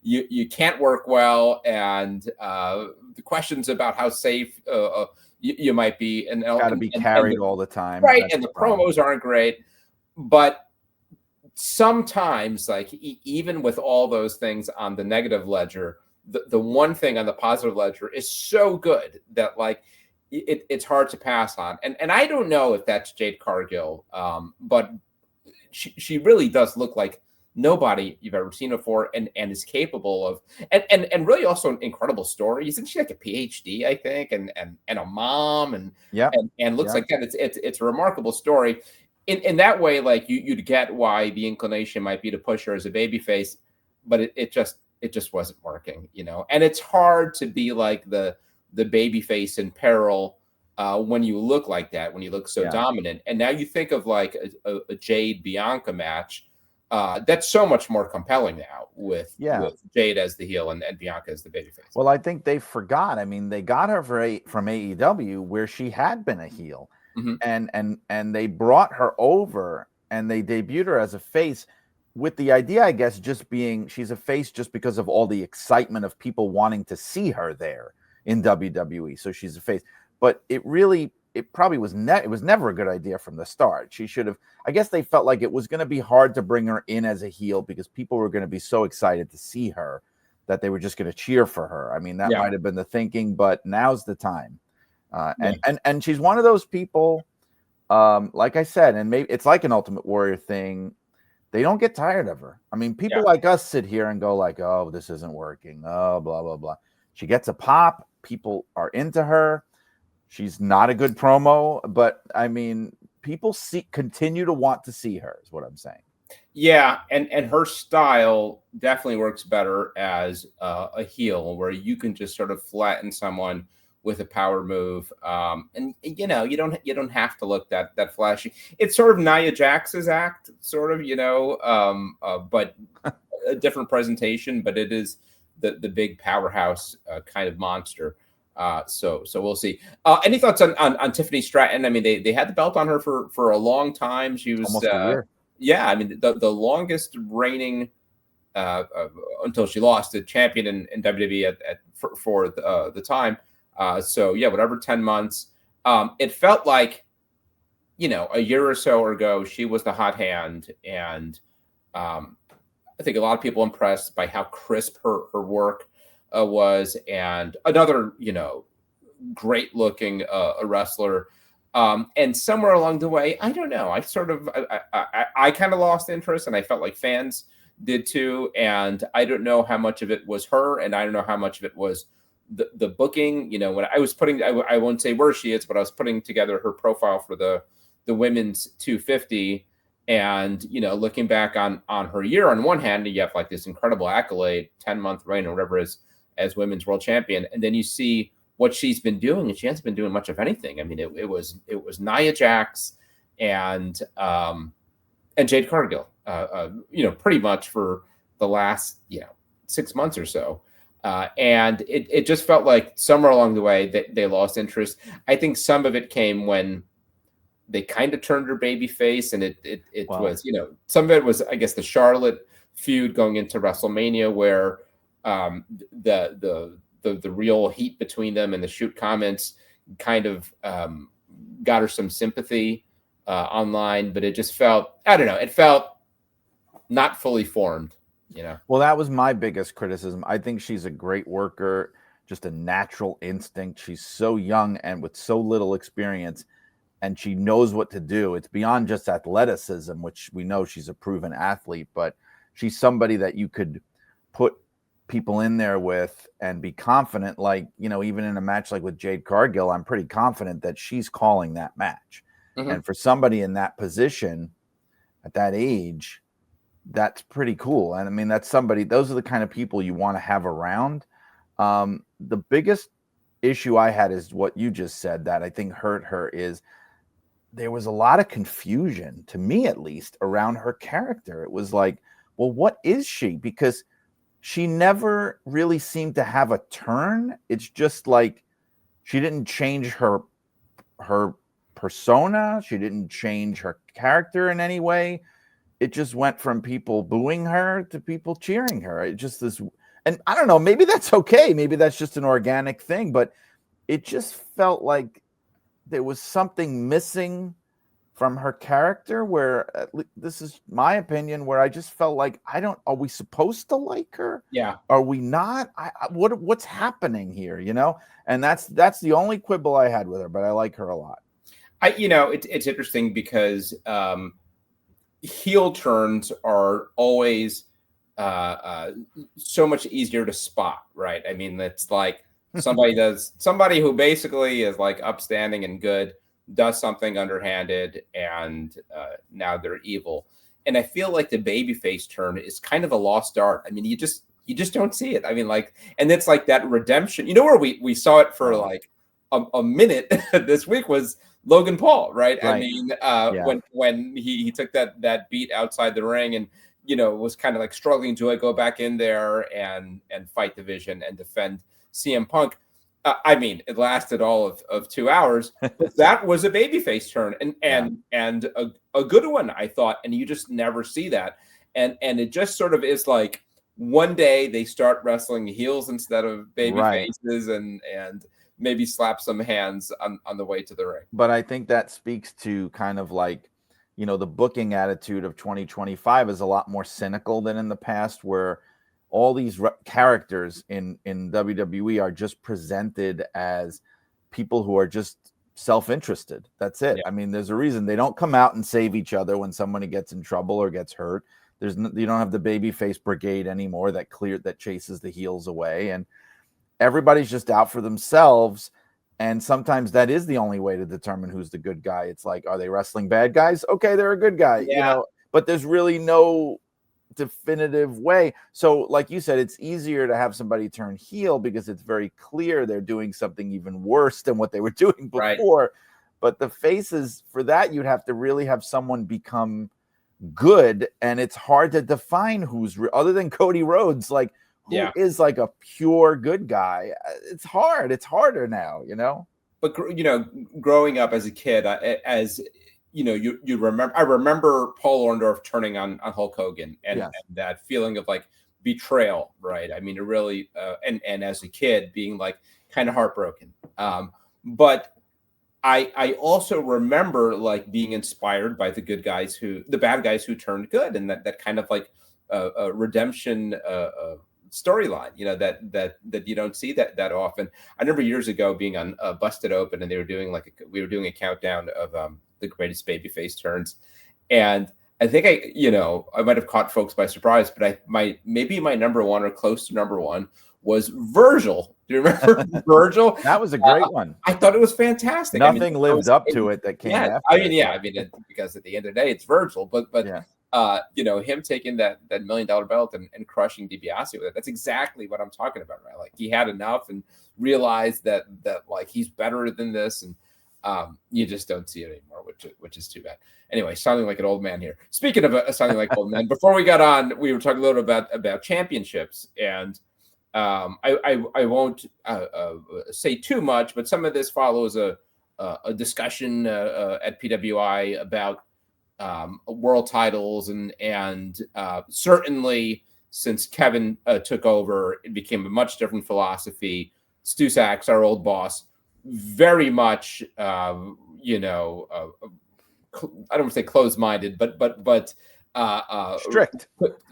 you can't work well, and the questions about how safe you might be, and got to be carried all the time, right? that's And the problem. promos aren't great, but sometimes, like even with all those things on the negative ledger, the one thing on the positive ledger is so good that like it's hard to pass on. And I don't know if that's Jade Cargill, but she really does look like nobody you've ever seen before, and is capable of, and really also an incredible story. Isn't she like a PhD, I think, and a mom, and Yeah, and looks like that. It's a remarkable story. In that way, like you'd get why the inclination might be to push her as a baby face, but it just wasn't working, And it's hard to be like the baby face in peril when you look like that, when you look so dominant. And now you think of like a Jade Bianca match that's so much more compelling now with Jade as the heel and Bianca as the babyface. Well, I think they forgot. I mean, they got her from AEW where she had been a heel, and they brought her over and they debuted her as a face with the idea, I guess, just being she's a face just because of all the excitement of people wanting to see her there in WWE. So she's a face. But it probably was it was never a good idea from the start. She should have, I guess they felt like it was going to be hard to bring her in as a heel because people were going to be so excited to see her that they were just going to cheer for her. I mean, that might have been the thinking, but now's the time. And she's one of those people, like I said, and maybe it's like an Ultimate Warrior thing. They don't get tired of her. I mean, people like us sit here and go like, oh, this isn't working. Oh, blah, blah, blah. She gets a pop. People are into her. She's not a good promo, but I mean, people continue to want to see her, is what I'm saying. Yeah, and her style definitely works better as a heel, where you can just sort of flatten someone with a power move, and you don't have to look that flashy. It's sort of Nia Jax's act, sort of, but a different presentation. But it is the big powerhouse kind of monster. So we'll see. Any thoughts on Tiffany Stratton? I mean, they had the belt on her for a long time. She was almost a year. Yeah, I mean, the longest reigning until she lost the champion in WWE for the time. So yeah, whatever, 10 months. It felt like, a year or so ago, she was the hot hand, and I think a lot of people impressed by how crisp her work was, and another, great looking wrestler. And somewhere along the way, I don't know, I kind of lost interest, and I felt like fans did too. And I don't know how much of it was her, and I don't know how much of it was the booking. When I was I won't say where she is, but I was putting together her profile for the women's 250. And, looking back on her year, on one hand, you have like this incredible accolade, 10-month reign or whatever as women's world champion. And then you see what she's been doing, and she hasn't been doing much of anything. I mean, it was Nia Jax and Jade Cargill, pretty much for the last 6 months or so, and it just felt like somewhere along the way that they lost interest. I think some of it came when they kind of turned her baby face, and it was some of it was, I guess, the Charlotte feud going into WrestleMania, where the real heat between them and the shoot comments kind of got her some sympathy online, but it just felt, I don't know, it felt not fully formed, Well, that was my biggest criticism. I think she's a great worker, just a natural instinct. She's so young and with so little experience, and she knows what to do. It's beyond just athleticism, which we know she's a proven athlete, but she's somebody that you could put people in there with and be confident. Like, even in a match like with Jade Cargill, I'm pretty confident that she's calling that match. Mm-hmm. And for somebody in that position at that age, that's pretty cool. And I mean, those are the kind of people you want to have around. The biggest issue I had is what you just said that I think hurt her is there was a lot of confusion, to me at least, around her character. It was like, well, what is she? Because she never really seemed to have a turn. It's just like she didn't change her persona. She didn't change her character in any way. It just went from people booing her to people cheering her. It just this, and I don't know, maybe that's okay. Maybe that's just an organic thing, but it just felt like there was something missing from her character where this is my opinion, where I just felt like are we supposed to like her? Yeah. Are we not? What's happening here, And that's the only quibble I had with her, but I like her a lot. It's interesting because heel turns are always so much easier to spot, right? I mean, it's like somebody who basically is like upstanding and good does something underhanded, and now they're evil. And I feel like the babyface turn is kind of a lost art. I mean, you just don't see it. I mean, like, and it's like that redemption. Where we saw it for like a minute this week was Logan Paul, right? I mean, when he took that beat outside the ring and was kind of like struggling to go back in there and fight division and defend CM Punk. I mean, it lasted all of 2 hours, but that was a babyface turn and a good one, I thought. And you just never see that. And it just sort of is like one day they start wrestling heels instead of baby faces and maybe slap some hands on the way to the ring. But I think that speaks to kind of like, the booking attitude of 2025 is a lot more cynical than in the past, where all these characters in WWE are just presented as people who are just self-interested. That's it. Yeah. I mean, there's a reason they don't come out and save each other when somebody gets in trouble or gets hurt. You don't have the babyface brigade anymore that chases the heels away, and everybody's just out for themselves. And sometimes that is the only way to determine who's the good guy. It's like, are they wrestling bad guys? Okay, they're a good guy, but there's really no definitive way. So like you said, it's easier to have somebody turn heel because it's very clear they're doing something even worse than what they were doing before. Right. But the faces, for that, you'd have to really have someone become good, and it's hard to define who's other than Cody Rhodes, like who is like a pure good guy. It's hard. It's harder now, But growing up as a kid, you remember. I remember Paul Orndorff turning on Hulk Hogan, and that feeling of like betrayal, right? I mean, it really, and as a kid being like kind of heartbroken. But I also remember like being inspired by the bad guys who turned good, and that kind of like redemption storyline, that you don't see that often. I remember years ago being on Busted Open, and they were doing we were doing a countdown of the greatest babyface turns, and I think I might have caught folks by surprise, but maybe my number one or close to number one was Virgil. Do you remember Virgil? That was a great one. I thought it was fantastic. Nothing lived up to it that came after. Because at the end of the day, it's Virgil, but him taking that $1 million belt and crushing DiBiase with it. That's exactly what I'm talking about, right? Like he had enough and realized that like he's better than this, and you just don't see it anymore, which is too bad. Anyway, sounding like an old man here. Speaking of sounding like old man, before we got on, we were talking a little about championships, and I won't say too much, but some of this follows a discussion at PWI about world titles, and certainly since Kevin took over, it became a much different philosophy. Stu Sachs, our old boss, very much I don't want to say closed-minded, but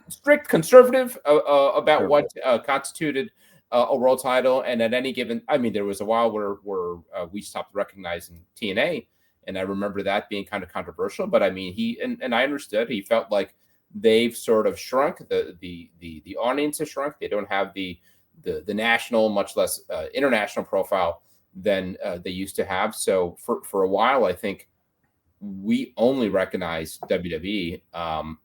strict conservative about what constituted a world title. And at any given, I mean, there was a while where we stopped recognizing TNA, and I remember that being kind of controversial. But I mean, he and I understood. He felt like they've sort of shrunk. The audience has shrunk. They don't have the national, much less international profile than they used to have. So for a while, I think we only recognized WWE.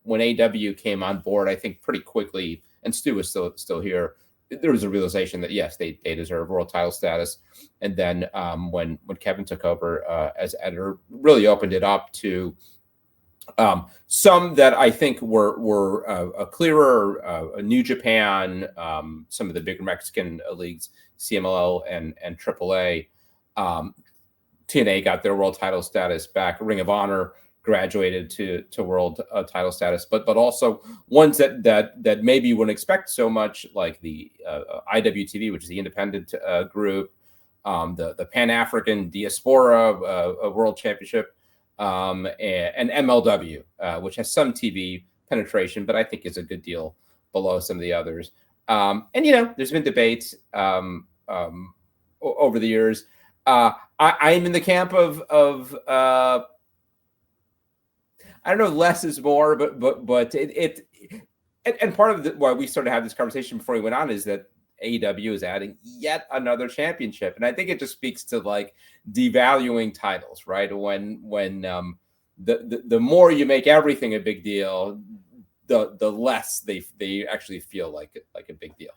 When AW came on board, I think pretty quickly, and Stu was still here, there was a realization that yes, they deserve world title status. And then when Kevin took over as editor, really opened it up to some that I think were a clearer, New Japan, some of the bigger Mexican leagues, CMLL and AAA. TNA got their world title status back. Ring of Honor graduated to world title status, but also ones that maybe you wouldn't expect so much, like the IWTV, which is the independent group, the Pan African Diaspora World Championship, and MLW, which has some TV penetration, but I think is a good deal below some of the others. And there's been debates over the years. I'm in the camp of I don't know, less is more, but it and part of why we started to have this conversation before we went on is that AEW is adding yet another championship, and I think it just speaks to like devaluing titles, right? When the more you make everything a big deal, the less they actually feel like a big deal.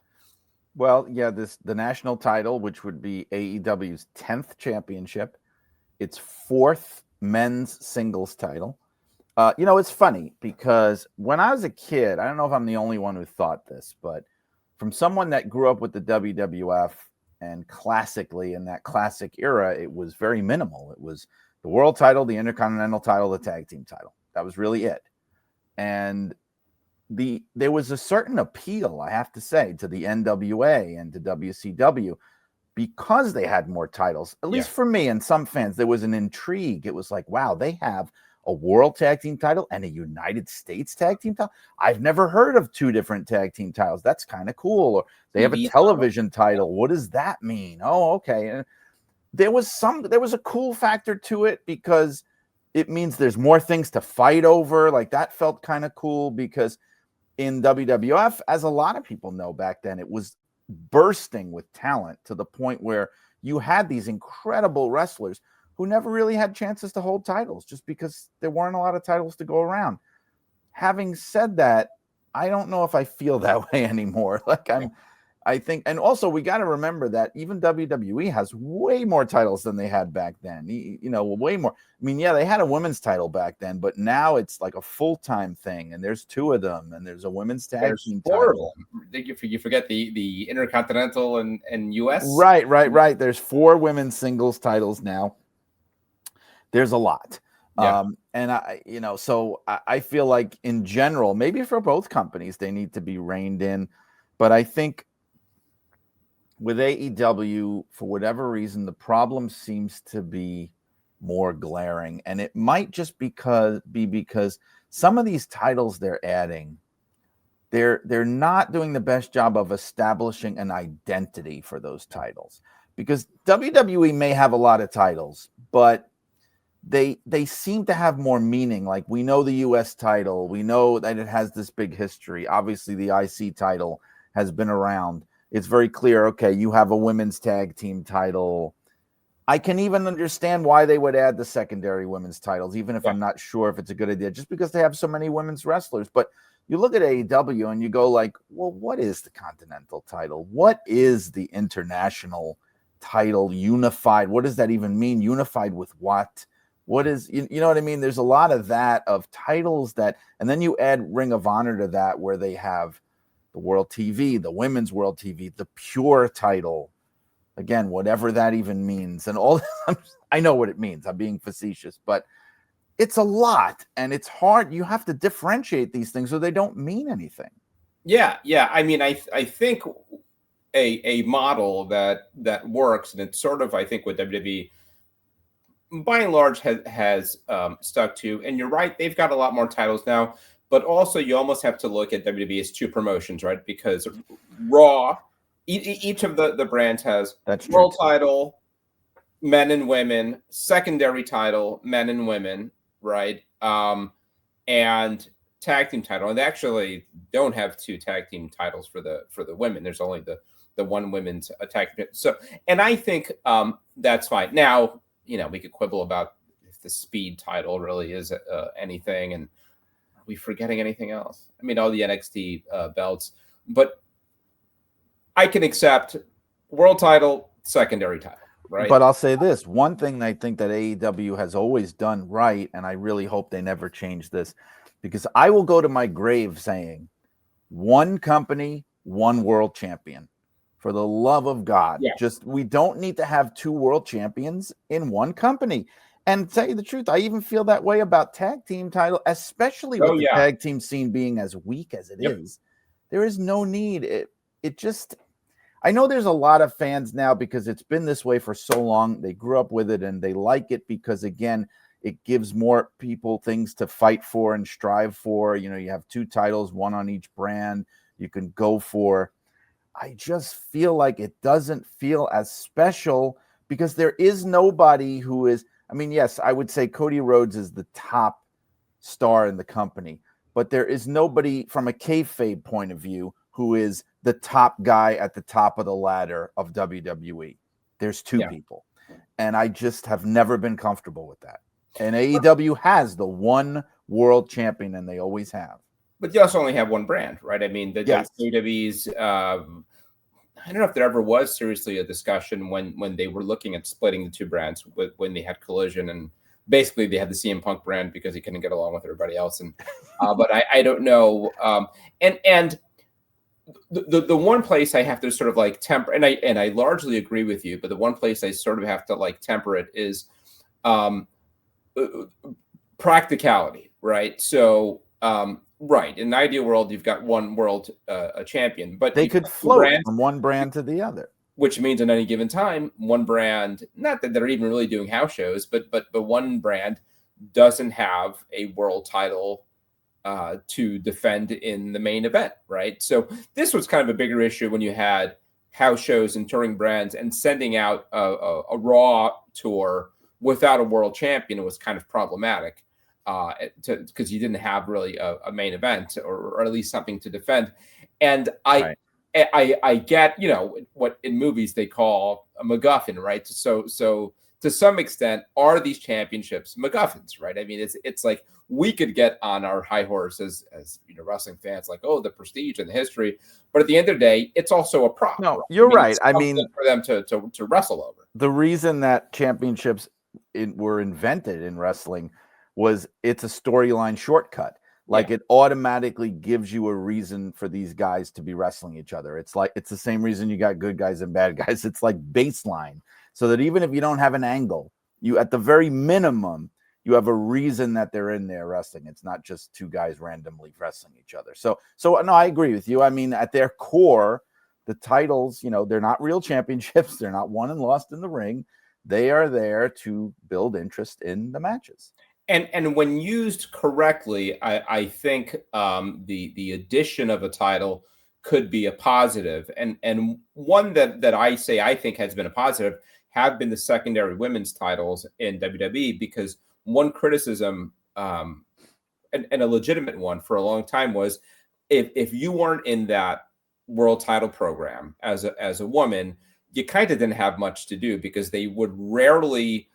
Well, yeah, the national title, which would be AEW's 10th championship, its 4th men's singles title. It's funny because when I was a kid, I don't know if I'm the only one who thought this, but from someone that grew up with the WWF and classically in that classic era, it was very minimal. It was the world title, the intercontinental title, the tag team title. That was really it. And there was a certain appeal, I have to say, to the NWA and to WCW because they had more titles. At least for me and some fans, there was an intrigue. It was like, wow, they have a world tag team title and a United States tag team title. I've never heard of 2 different tag team titles. That's kind of cool. Or they have a television title. What does that mean? Oh, okay. And there was a cool factor to it because it means there's more things to fight over. Like that felt kind of cool because in WWF, as a lot of people know back then, it was bursting with talent to the point where you had these incredible wrestlers who never really had chances to hold titles just because there weren't a lot of titles to go around. Having said that, I don't know if I feel that way anymore. I think, and also we got to remember that even WWE has way more titles than they had back then. Way more. I mean, yeah, they had a women's title back then, but now it's like a full-time thing, and there's 2 of them, and there's a women's tag team title. You forget the Intercontinental and US. Right. There's 4 women's singles titles now. There's a lot. Yeah. So I feel like in general, maybe for both companies, they need to be reined in. But I think with AEW, for whatever reason, the problem seems to be more glaring. And it might just be because some of these titles they're adding, they're not doing the best job of establishing an identity for those titles. Because WWE may have a lot of titles, but they seem to have more meaning. Like we know the US title, we know that it has this big history. Obviously, the IC title has been around. It's very clear, okay, you have a women's tag team title. I can even understand why they would add the secondary women's titles, even if I'm not sure if it's a good idea, just because they have so many women's wrestlers. But you look at AEW and you go like, well, what is the Continental title? What is the international title? Unified? What does that even mean? Unified with what? What is, you know what I mean? There's a lot of that, of titles that, and then you add Ring of Honor to that, where they have the World TV, the Women's World TV, the Pure title. Again, whatever that even means. And all, I know what it means. I'm being facetious, but it's a lot and it's hard. You have to differentiate these things so they don't mean anything. Yeah. I mean, I think a model that works, and it's sort of, I think, what WWE by and large has stuck to. And you're right, they've got a lot more titles now, but also you almost have to look at WWE as 2 promotions, right? Because Raw, each of the brands has world title, men and women, secondary title, men and women, right? And tag team title. And they actually don't have 2 tag team titles for the women. There's only the one women's tag team. So, and I think that's fine. Now, we could quibble about if the speed title really is anything, and are we forgetting anything else? I mean, all the NXT belts, but I can accept world title, secondary title, right? But I'll say this, one thing I think that AEW has always done right, and I really hope they never change this, because I will go to my grave saying, one company, one world champion. For the love of God, Yeah. just we don't need to have two world champions in one company. And to tell you the truth, I even feel that way about tag team title, especially with the tag team scene being as weak as it is. There is no need. It just, I know there's a lot of fans now because it's been this way for so long. They grew up with it and they like it because, again, it gives more people things to fight for and strive for. You know, you have two titles, one on each brand you can go for. I just feel like it doesn't feel as special because there is nobody who is, I mean, yes, I would say Cody Rhodes is the top star in the company, but there is nobody from a kayfabe point of view who is the top guy at the top of the ladder of WWE. There's two people. And I just have never been comfortable with that. And AEW has the one world champion, and they always have. But you also only have one brand, right? I mean, the WWE's, I don't know if there ever was seriously a discussion when they were looking at splitting the two brands, when they had Collision, and basically they had the CM Punk brand because he couldn't get along with everybody else. And but I don't know. And the one place I have to sort of like temper, and I largely agree with you, but the one place I sort of have to like temper it is practicality, right? So right, in an ideal world, you've got one world champion, but they could float from one brand to the other, which means at any given time, one brand, not that they're even really doing house shows, but one brand doesn't have a world title to defend in the main event, right? So this was kind of a bigger issue when you had house shows and touring brands, and sending out a Raw tour without a world champion was kind of problematic. Because you didn't have really a main event or at least something to defend. And I get, you know, what in movies they call a MacGuffin, right? So to some extent, are these championships MacGuffins, right? I mean, it's like we could get on our high horse as you know, wrestling fans, like, oh, the prestige and the history, but at the end of the day, it's also a prop. No, right? You're right. I mean, for them to wrestle over. The reason that championships were invented in wrestling was it's a storyline shortcut. Like it automatically gives you a reason for these guys to be wrestling each other. It's like, it's the same reason you got good guys and bad guys. It's like baseline, so that even if you don't have an angle, you at the very minimum, you have a reason that they're in there wrestling. It's not just two guys randomly wrestling each other. So no, I agree with you. I mean, at their core, the titles, you know, they're not real championships. They're not won and lost in the ring. They are there to build interest in the matches. And when used correctly, I think the addition of a title could be a positive. And one that I say I think has been a positive have been the secondary women's titles in WWE, because one criticism, and a legitimate one for a long time, was if you weren't in that world title program as a woman, you kind of didn't have much to do, because they would rarely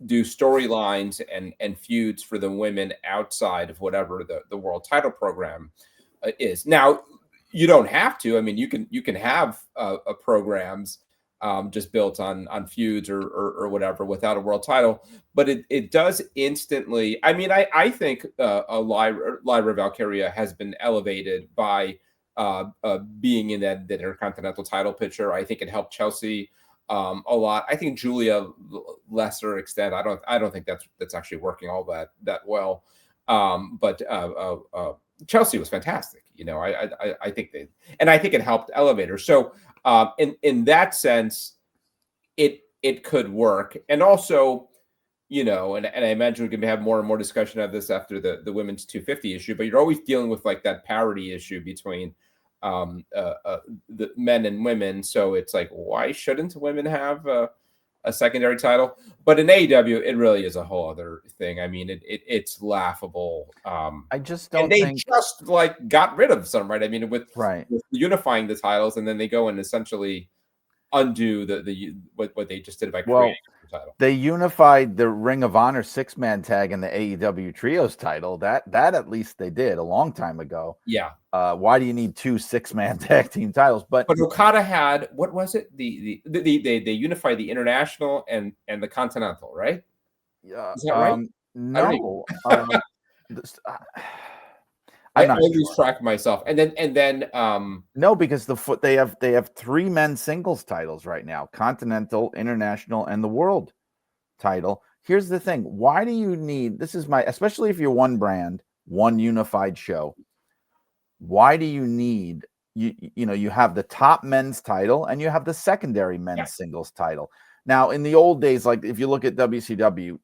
do storylines and feuds for the women outside of whatever the world title program is. Now, you don't have to. I mean, you can have programs just built on feuds or whatever without a world title, but it does instantly. I mean, I think Lyra Valkyria has been elevated by being in that Intercontinental title picture. I think it helped Chelsea a lot. I think Julia, lesser extent. I don't think that's actually working all that well. But Chelsea was fantastic. You know, I think I think it helped elevate her. So in that sense, it could work. And also, you know, and I imagine we're going to have more and more discussion of this after the women's 250 issue, but you're always dealing with like that parity issue between the men and women. So it's like, why shouldn't women have a secondary title? But in AEW, it really is a whole other thing. I mean, it's laughable. I just don't think just like got rid of some, right? I mean, with unifying the titles, and then they go and essentially undo what they just did by creating the title. They unified the Ring of Honor 6-man tag and the AEW Trios title. That at least they did a long time ago. Yeah. Why do you need 2 6-man tag team titles? But Okada had, what was it? They unified the International and the Continental, right? Yeah. Is that right? No. I'm not lose sure. track of myself. And then No, because they have 3 men's singles titles right now: Continental, International, and the World title. Here's the thing: why do you need? This is especially if you're one brand, one unified show. Why do you need? You have the top men's title and you have the secondary men's singles title. Now, in the old days, like if you look at WCW,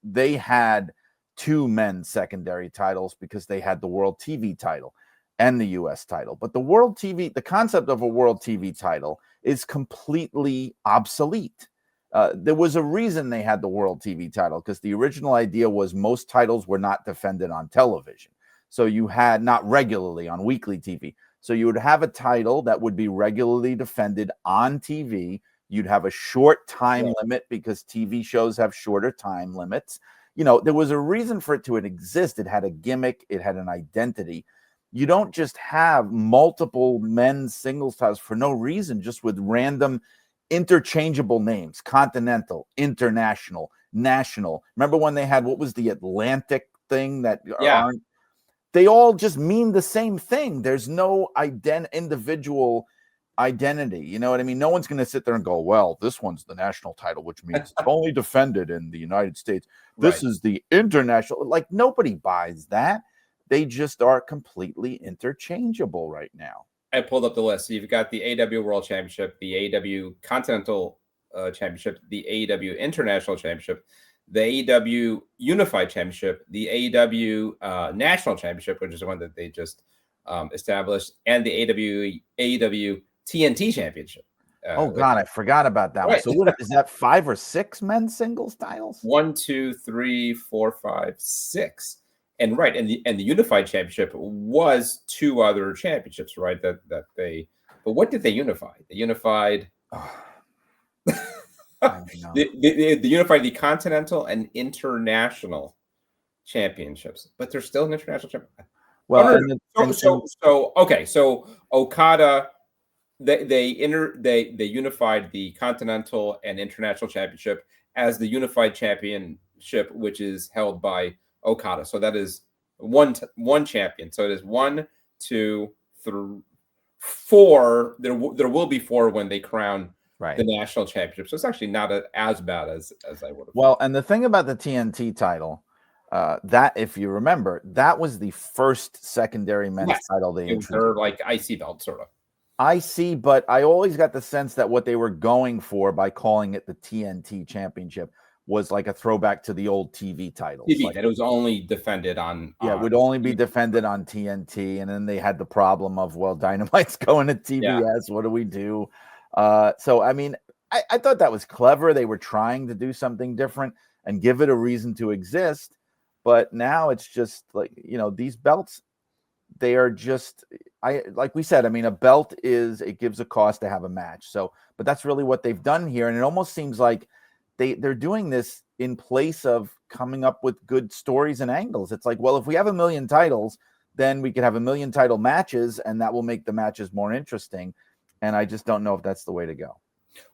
they had 2 men's secondary titles because they had the World TV title and the US title. But the concept of a World TV title is completely obsolete. There was a reason they had the World TV title, because the original idea was most titles were not defended on television. So you had not regularly on weekly TV. So you would have a title that would be regularly defended on TV. You'd have a short time limit because TV shows have shorter time limits. There was a reason for it to exist. It had a gimmick. It had an identity. You don't just have multiple men's singles titles for no reason, just with random interchangeable names: Continental, International, National. Remember when they had, what was the Atlantic thing that aren't? They all just mean the same thing. There's no individual identity. You know what I mean? No one's going to sit there and go, well, this one's the national title, which means it's only defended in the United States. This is the international. Like, nobody buys that. They just are completely interchangeable right now. I pulled up the list. So you've got the AEW World Championship, the AEW Continental Championship, the AEW International Championship, the AEW Unified Championship, the AEW National Championship, which is the one that they just established, and the AEW TNT Championship. Oh God, I forgot about that one. So what is that? 5 or 6 men's singles titles? 1, 2, 3, 4, 5, 6. And the Unified Championship was 2 other championships, right? But what did they unify? They unified. They unified the Continental and International Championships, but they're still an international champion. Well, so Okada, they unified the Continental and International Championship as the Unified Championship, which is held by Okada. So that is one champion. So it is 1, 2, 3, 4. There will be 4 when they crown the national championship. So it's actually not as bad as I would have. Well, and the thing about the TNT title, that, if you remember, that was the first secondary men's title they introduced. Their like IC belt, sort of. IC, but I always got the sense that what they were going for by calling it the TNT Championship was like a throwback to the old TV titles. That it was only defended on. Yeah, it would only be defended on TNT, and then they had the problem of, well, Dynamite's going to TBS. Yeah. What do we do? So I mean, I thought that was clever. They were trying to do something different and give it a reason to exist. But now it's just like, these belts, they are just, like we said, I mean, a belt it gives a cost to have a match. So, but that's really what they've done here. And it almost seems like they're doing this in place of coming up with good stories and angles. It's like, well, if we have 1 million titles, then we could have 1 million title matches, and that will make the matches more interesting. And I just don't know if that's the way to go.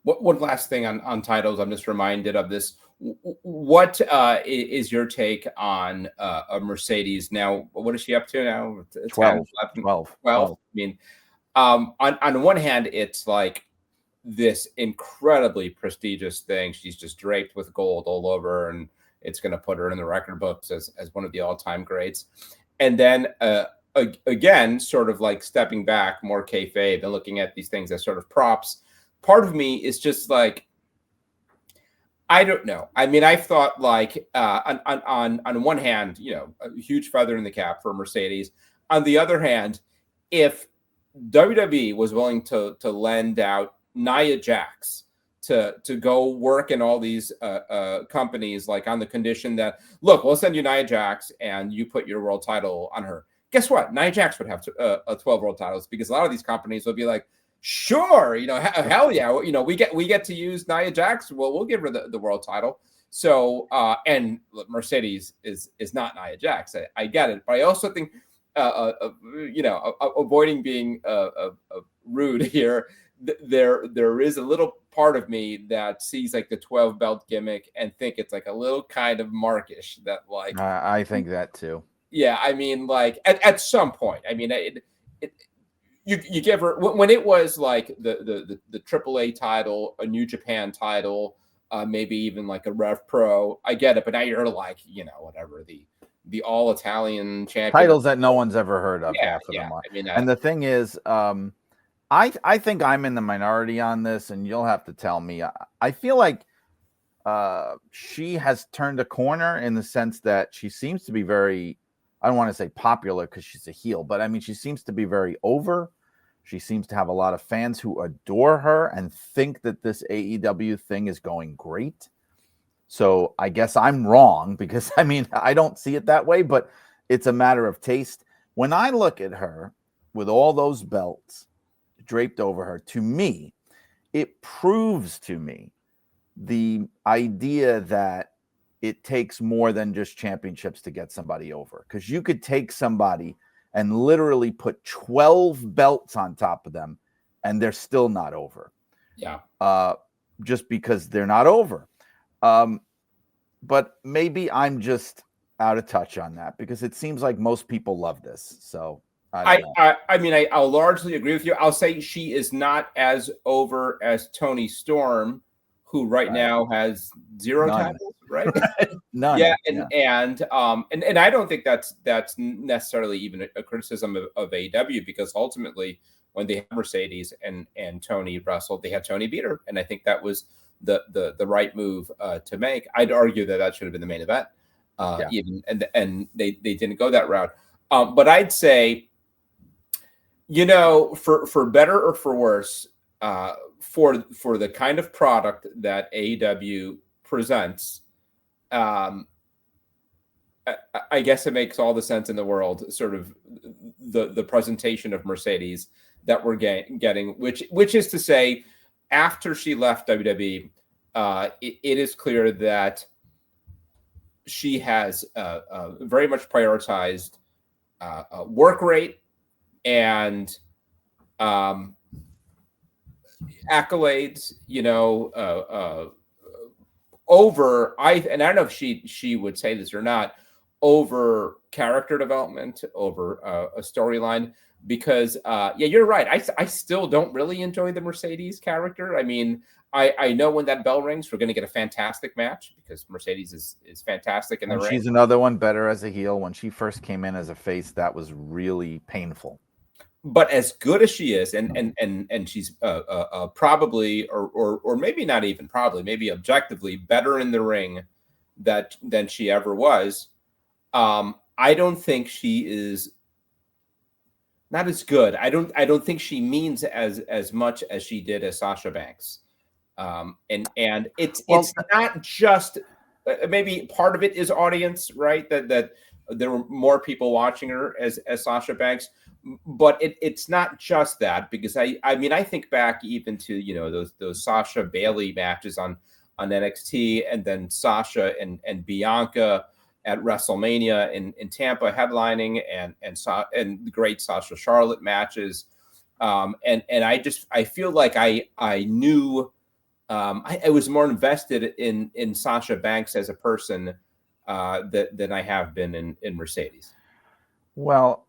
One last thing on titles. I'm just reminded of this. What is your take on a Mercedes? Now, what is she up to now? 12. 12. I mean, on one hand, it's like this incredibly prestigious thing. She's just draped with gold all over, and it's going to put her in the record books as one of the all-time greats. And then again, sort of like stepping back, more kayfabe, and looking at these things as sort of props. Part of me is just like, I don't know. I mean, I thought like on one hand, a huge feather in the cap for Mercedes. On the other hand, if WWE was willing to lend out Nia Jax to go work in all these companies, like on the condition that, look, we'll send you Nia Jax and you put your world title on her. Guess what? Nia Jax would have 12 world titles, because a lot of these companies would be like, sure, hell yeah, we get to use Nia Jax. Well, we'll give her the world title. So, and Mercedes is not Nia Jax. I get it, but I also think, avoiding being rude here, there is a little part of me that sees like the 12 belt gimmick and think it's like a little kind of markish, that like I think that too. Yeah, I mean, like at some point, I mean, you give her when it was like the AAA title, a New Japan title, maybe even like a Rev Pro. I get it, but now you're like, whatever, the all Italian champion. Titles that no one's ever heard of, Yeah, half of yeah. them are. I mean, And the thing is, I think I'm in the minority on this, and you'll have to tell me. I feel like she has turned a corner in the sense that she seems to be very, I don't want to say popular because she's a heel, but I mean, she seems to be very over. She seems to have a lot of fans who adore her and think that this AEW thing is going great. So I guess I'm wrong because, I mean, I don't see it that way, but it's a matter of taste. When I look at her with all those belts draped over her, to me, it proves to me the idea that it takes more than just championships to get somebody over. Because you could take somebody and literally put 12 belts on top of them and they're still not over. Yeah. Just because they're not over. But maybe I'm just out of touch on that because it seems like most people love this. So I mean, I'll largely agree with you. I'll say she is not as over as Toni Storm, who right now has 0 titles, right? None. Yeah, and I don't think that's necessarily even a criticism of AEW, because ultimately when they had Mercedes and Tony wrestled, they had Tony beat her, and I think that was the right move to make. I'd argue that should have been the main event, even, and they didn't go that route. But I'd say, for better or for worse, for the kind of product that AEW presents, I guess it makes all the sense in the world, sort of the presentation of Mercedes that we're getting, which is to say, after she left WWE, it is clear that she has very much prioritized work rate and accolades, over I don't know if she would say this or not, over character development, over a storyline, because you're right. I still don't really enjoy the Mercedes character. I mean, I know when that bell rings, we're going to get a fantastic match because Mercedes is fantastic in the ring. She's another one better as a heel. When she first came in as a face, that was really painful. But as good as she is, and she's probably, or maybe not even probably, maybe objectively better in the ring than she ever was. I don't think she is not as good. I don't think she means as much as she did as Sasha Banks. And it's not just, maybe part of it is audience, right? That there were more people watching her as Sasha Banks. But it's not just that, because I mean, I think back even to those Sasha Bailey matches on NXT, and then Sasha and Bianca at WrestleMania in Tampa headlining, and the great Sasha Charlotte matches, and I feel like I knew, I was more invested in Sasha Banks as a person than I have been in Mercedes. Well,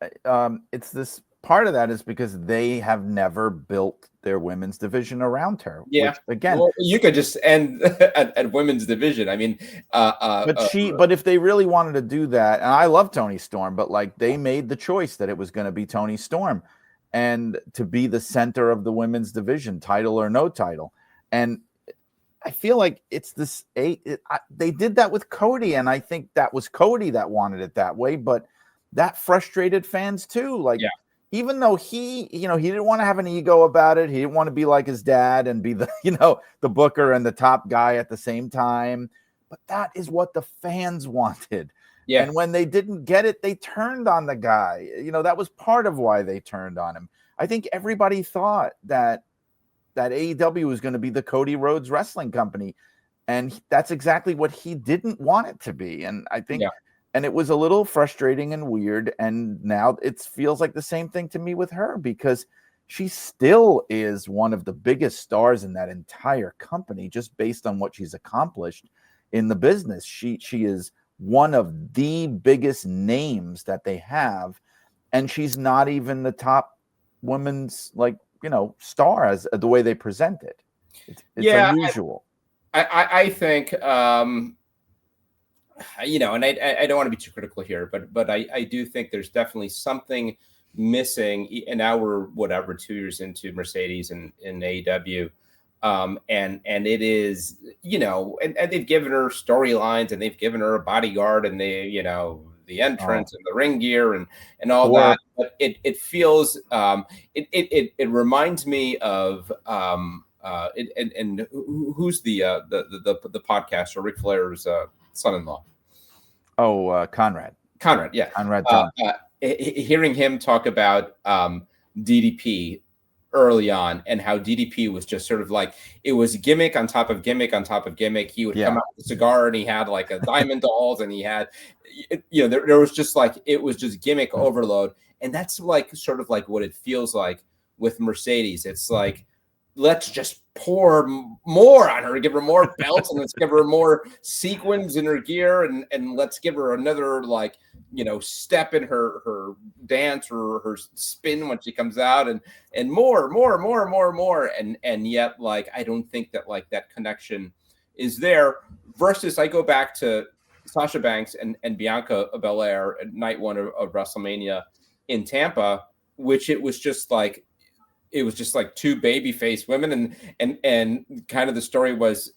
it's this part of that is because they have never built their women's division around her. Yeah. Which, again, well, you could just end at women's division. I mean, but if they really wanted to do that, and I love Toni Storm, but like they made the choice that it was going to be Toni Storm and to be the center of the women's division, title or no title. And I feel like it's this, they did that with Cody. And I think that was Cody that wanted it that way, but that frustrated fans too. Like, even though he didn't want to have an ego about it. He didn't want to be like his dad and be the, the booker and the top guy at the same time. But that is what the fans wanted. Yeah. And when they didn't get it, they turned on the guy. That was part of why they turned on him. I think everybody thought that AEW was going to be the Cody Rhodes wrestling company. And that's exactly what he didn't want it to be. And I think and it was a little frustrating and weird. And now it feels like the same thing to me with her, because she still is one of the biggest stars in that entire company, just based on what she's accomplished in the business. She is one of the biggest names that they have, and she's not even the top women's star as the way they present it. It's unusual. I think and I don't want to be too critical here, but I do think there's definitely something missing, and now we're 2 years into Mercedes and in AEW. And it is, and they've given her storylines, and they've given her a bodyguard, and the entrance and the ring gear and all that. But it feels it reminds me of and who's the podcaster, Ric Flair's son-in-law? Conrad. Yeah. Conrad John. Hearing him talk about DDP early on, and how DDP was just sort of like, it was gimmick on top of gimmick on top of gimmick. He would come out with a cigar, and he had like a diamond dolls, and he had, there was just like, it was just gimmick overload. And that's like sort of like what it feels like with Mercedes. It's like, let's just pour more on her, give her more belts, and let's give her more sequins in her gear, and let's give her another step in her dance or her spin when she comes out, and more, and yet like I don't think that like that connection is there. Versus I go back to Sasha Banks and Bianca Belair at night 1 of WrestleMania in Tampa, which it was just like two babyface women, and kind of the story was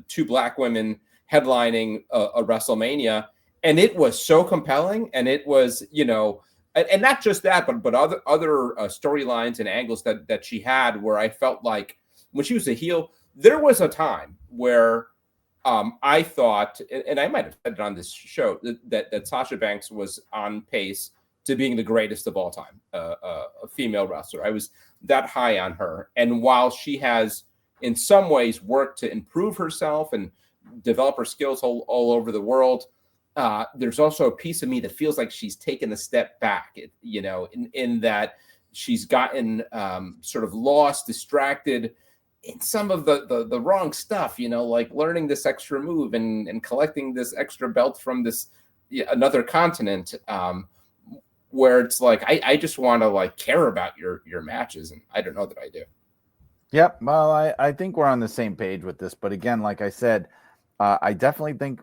2 black women headlining a WrestleMania, and it was so compelling, and it was and not just that, but other storylines and angles that she had, where I felt like when she was a heel, there was a time where I thought, and I might have said it on this show, that Sasha Banks was on pace to being the greatest of all time, a female wrestler. I was that high on her. And while she has in some ways worked to improve herself and develop her skills all over the world, there's also a piece of me that feels like she's taken a step back, in that she's gotten sort of lost, distracted in some of the wrong stuff, like learning this extra move and collecting this extra belt from this another continent, where it's like, I just want to like care about your matches. And I don't know that I do. Yep. Well, I think we're on the same page with this, but again, like I said, I definitely think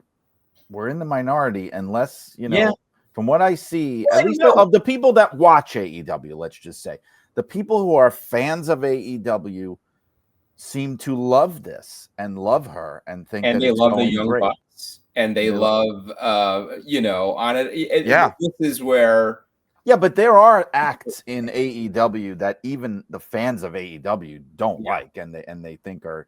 we're in the minority, unless, from what I see, at least of the people that watch AEW, let's just say, the people who are fans of AEW seem to love this and love her and think that they it's love going the Young great. Bucks, and they love, on it. Yeah. This is where. Yeah, but there are acts in AEW that even the fans of AEW don't like, and they think are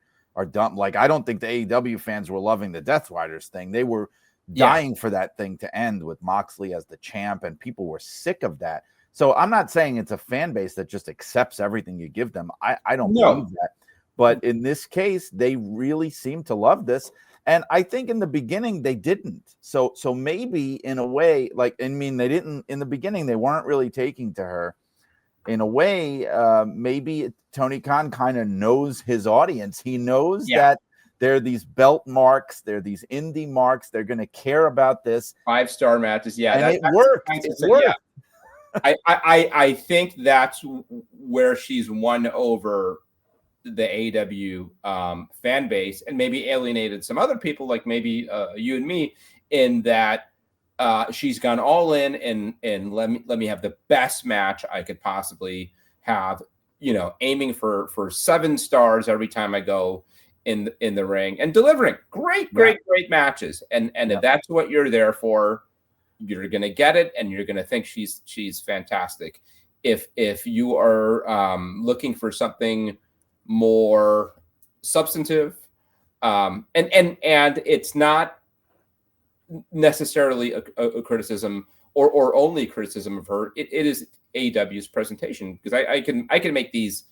dumb. Like, I don't think the AEW fans were loving the Death Riders thing. They were dying for that thing to end with Moxley as the champ, and people were sick of that. So I'm not saying it's a fan base that just accepts everything you give them. I don't believe that. But in this case, they really seem to love this. And I think in the beginning they didn't. So maybe in a way, they didn't in the beginning. They weren't really taking to her. In a way, maybe Tony Khan kind of knows his audience. He knows that there are these belt marks, there are these indie marks. They're going to care about this 5-star matches. Yeah, and it worked. It worked. Yeah. I think that's where she's won over the AEW fan base, and maybe alienated some other people, like maybe you and me, in that she's gone all in and let me have the best match I could possibly have, aiming for 7 stars every time I go in the ring, and delivering great matches. And if that's what you're there for, you're gonna get it, and you're gonna think she's fantastic. If you are looking for something more substantive, and it's not necessarily a criticism or only criticism of her, it is AEW's presentation, because I can make these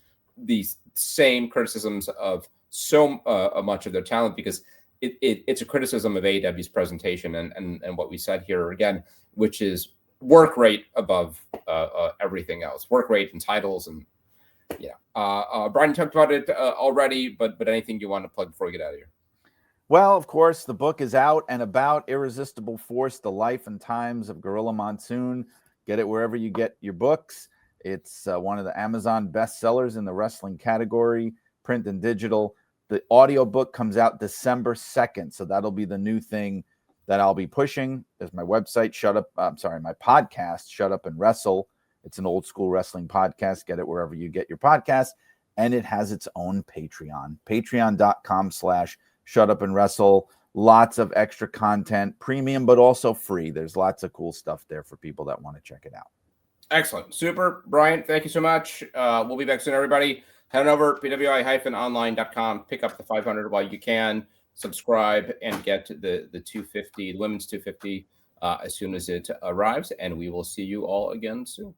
same criticisms of so much of their talent, because it's a criticism of AEW's presentation and what we said here again, which is work rate above everything else, work rate and titles. And Brian talked about it already, but anything you want to plug before we get out of here? Well, of course, the book is out and about. Irresistible Force, The Life and Times of Gorilla Monsoon. Get it wherever you get your books. It's one of the Amazon bestsellers in the wrestling category, print and digital. The audiobook comes out December 2nd, so that'll be the new thing that I'll be pushing. There's my website, my podcast, Shut Up and Wrestle. It's an old school wrestling podcast. Get it wherever you get your podcast. And it has its own Patreon, patreon.com/Shut Up and Wrestle. Lots of extra content, premium, but also free. There's lots of cool stuff there for people that want to check it out. Excellent. Super. Brian, thank you so much. We'll be back soon, everybody. Head on over pwi-online.com, pick up the 500 while you can, subscribe, and get the 250, women's 250 as soon as it arrives. And we will see you all again soon.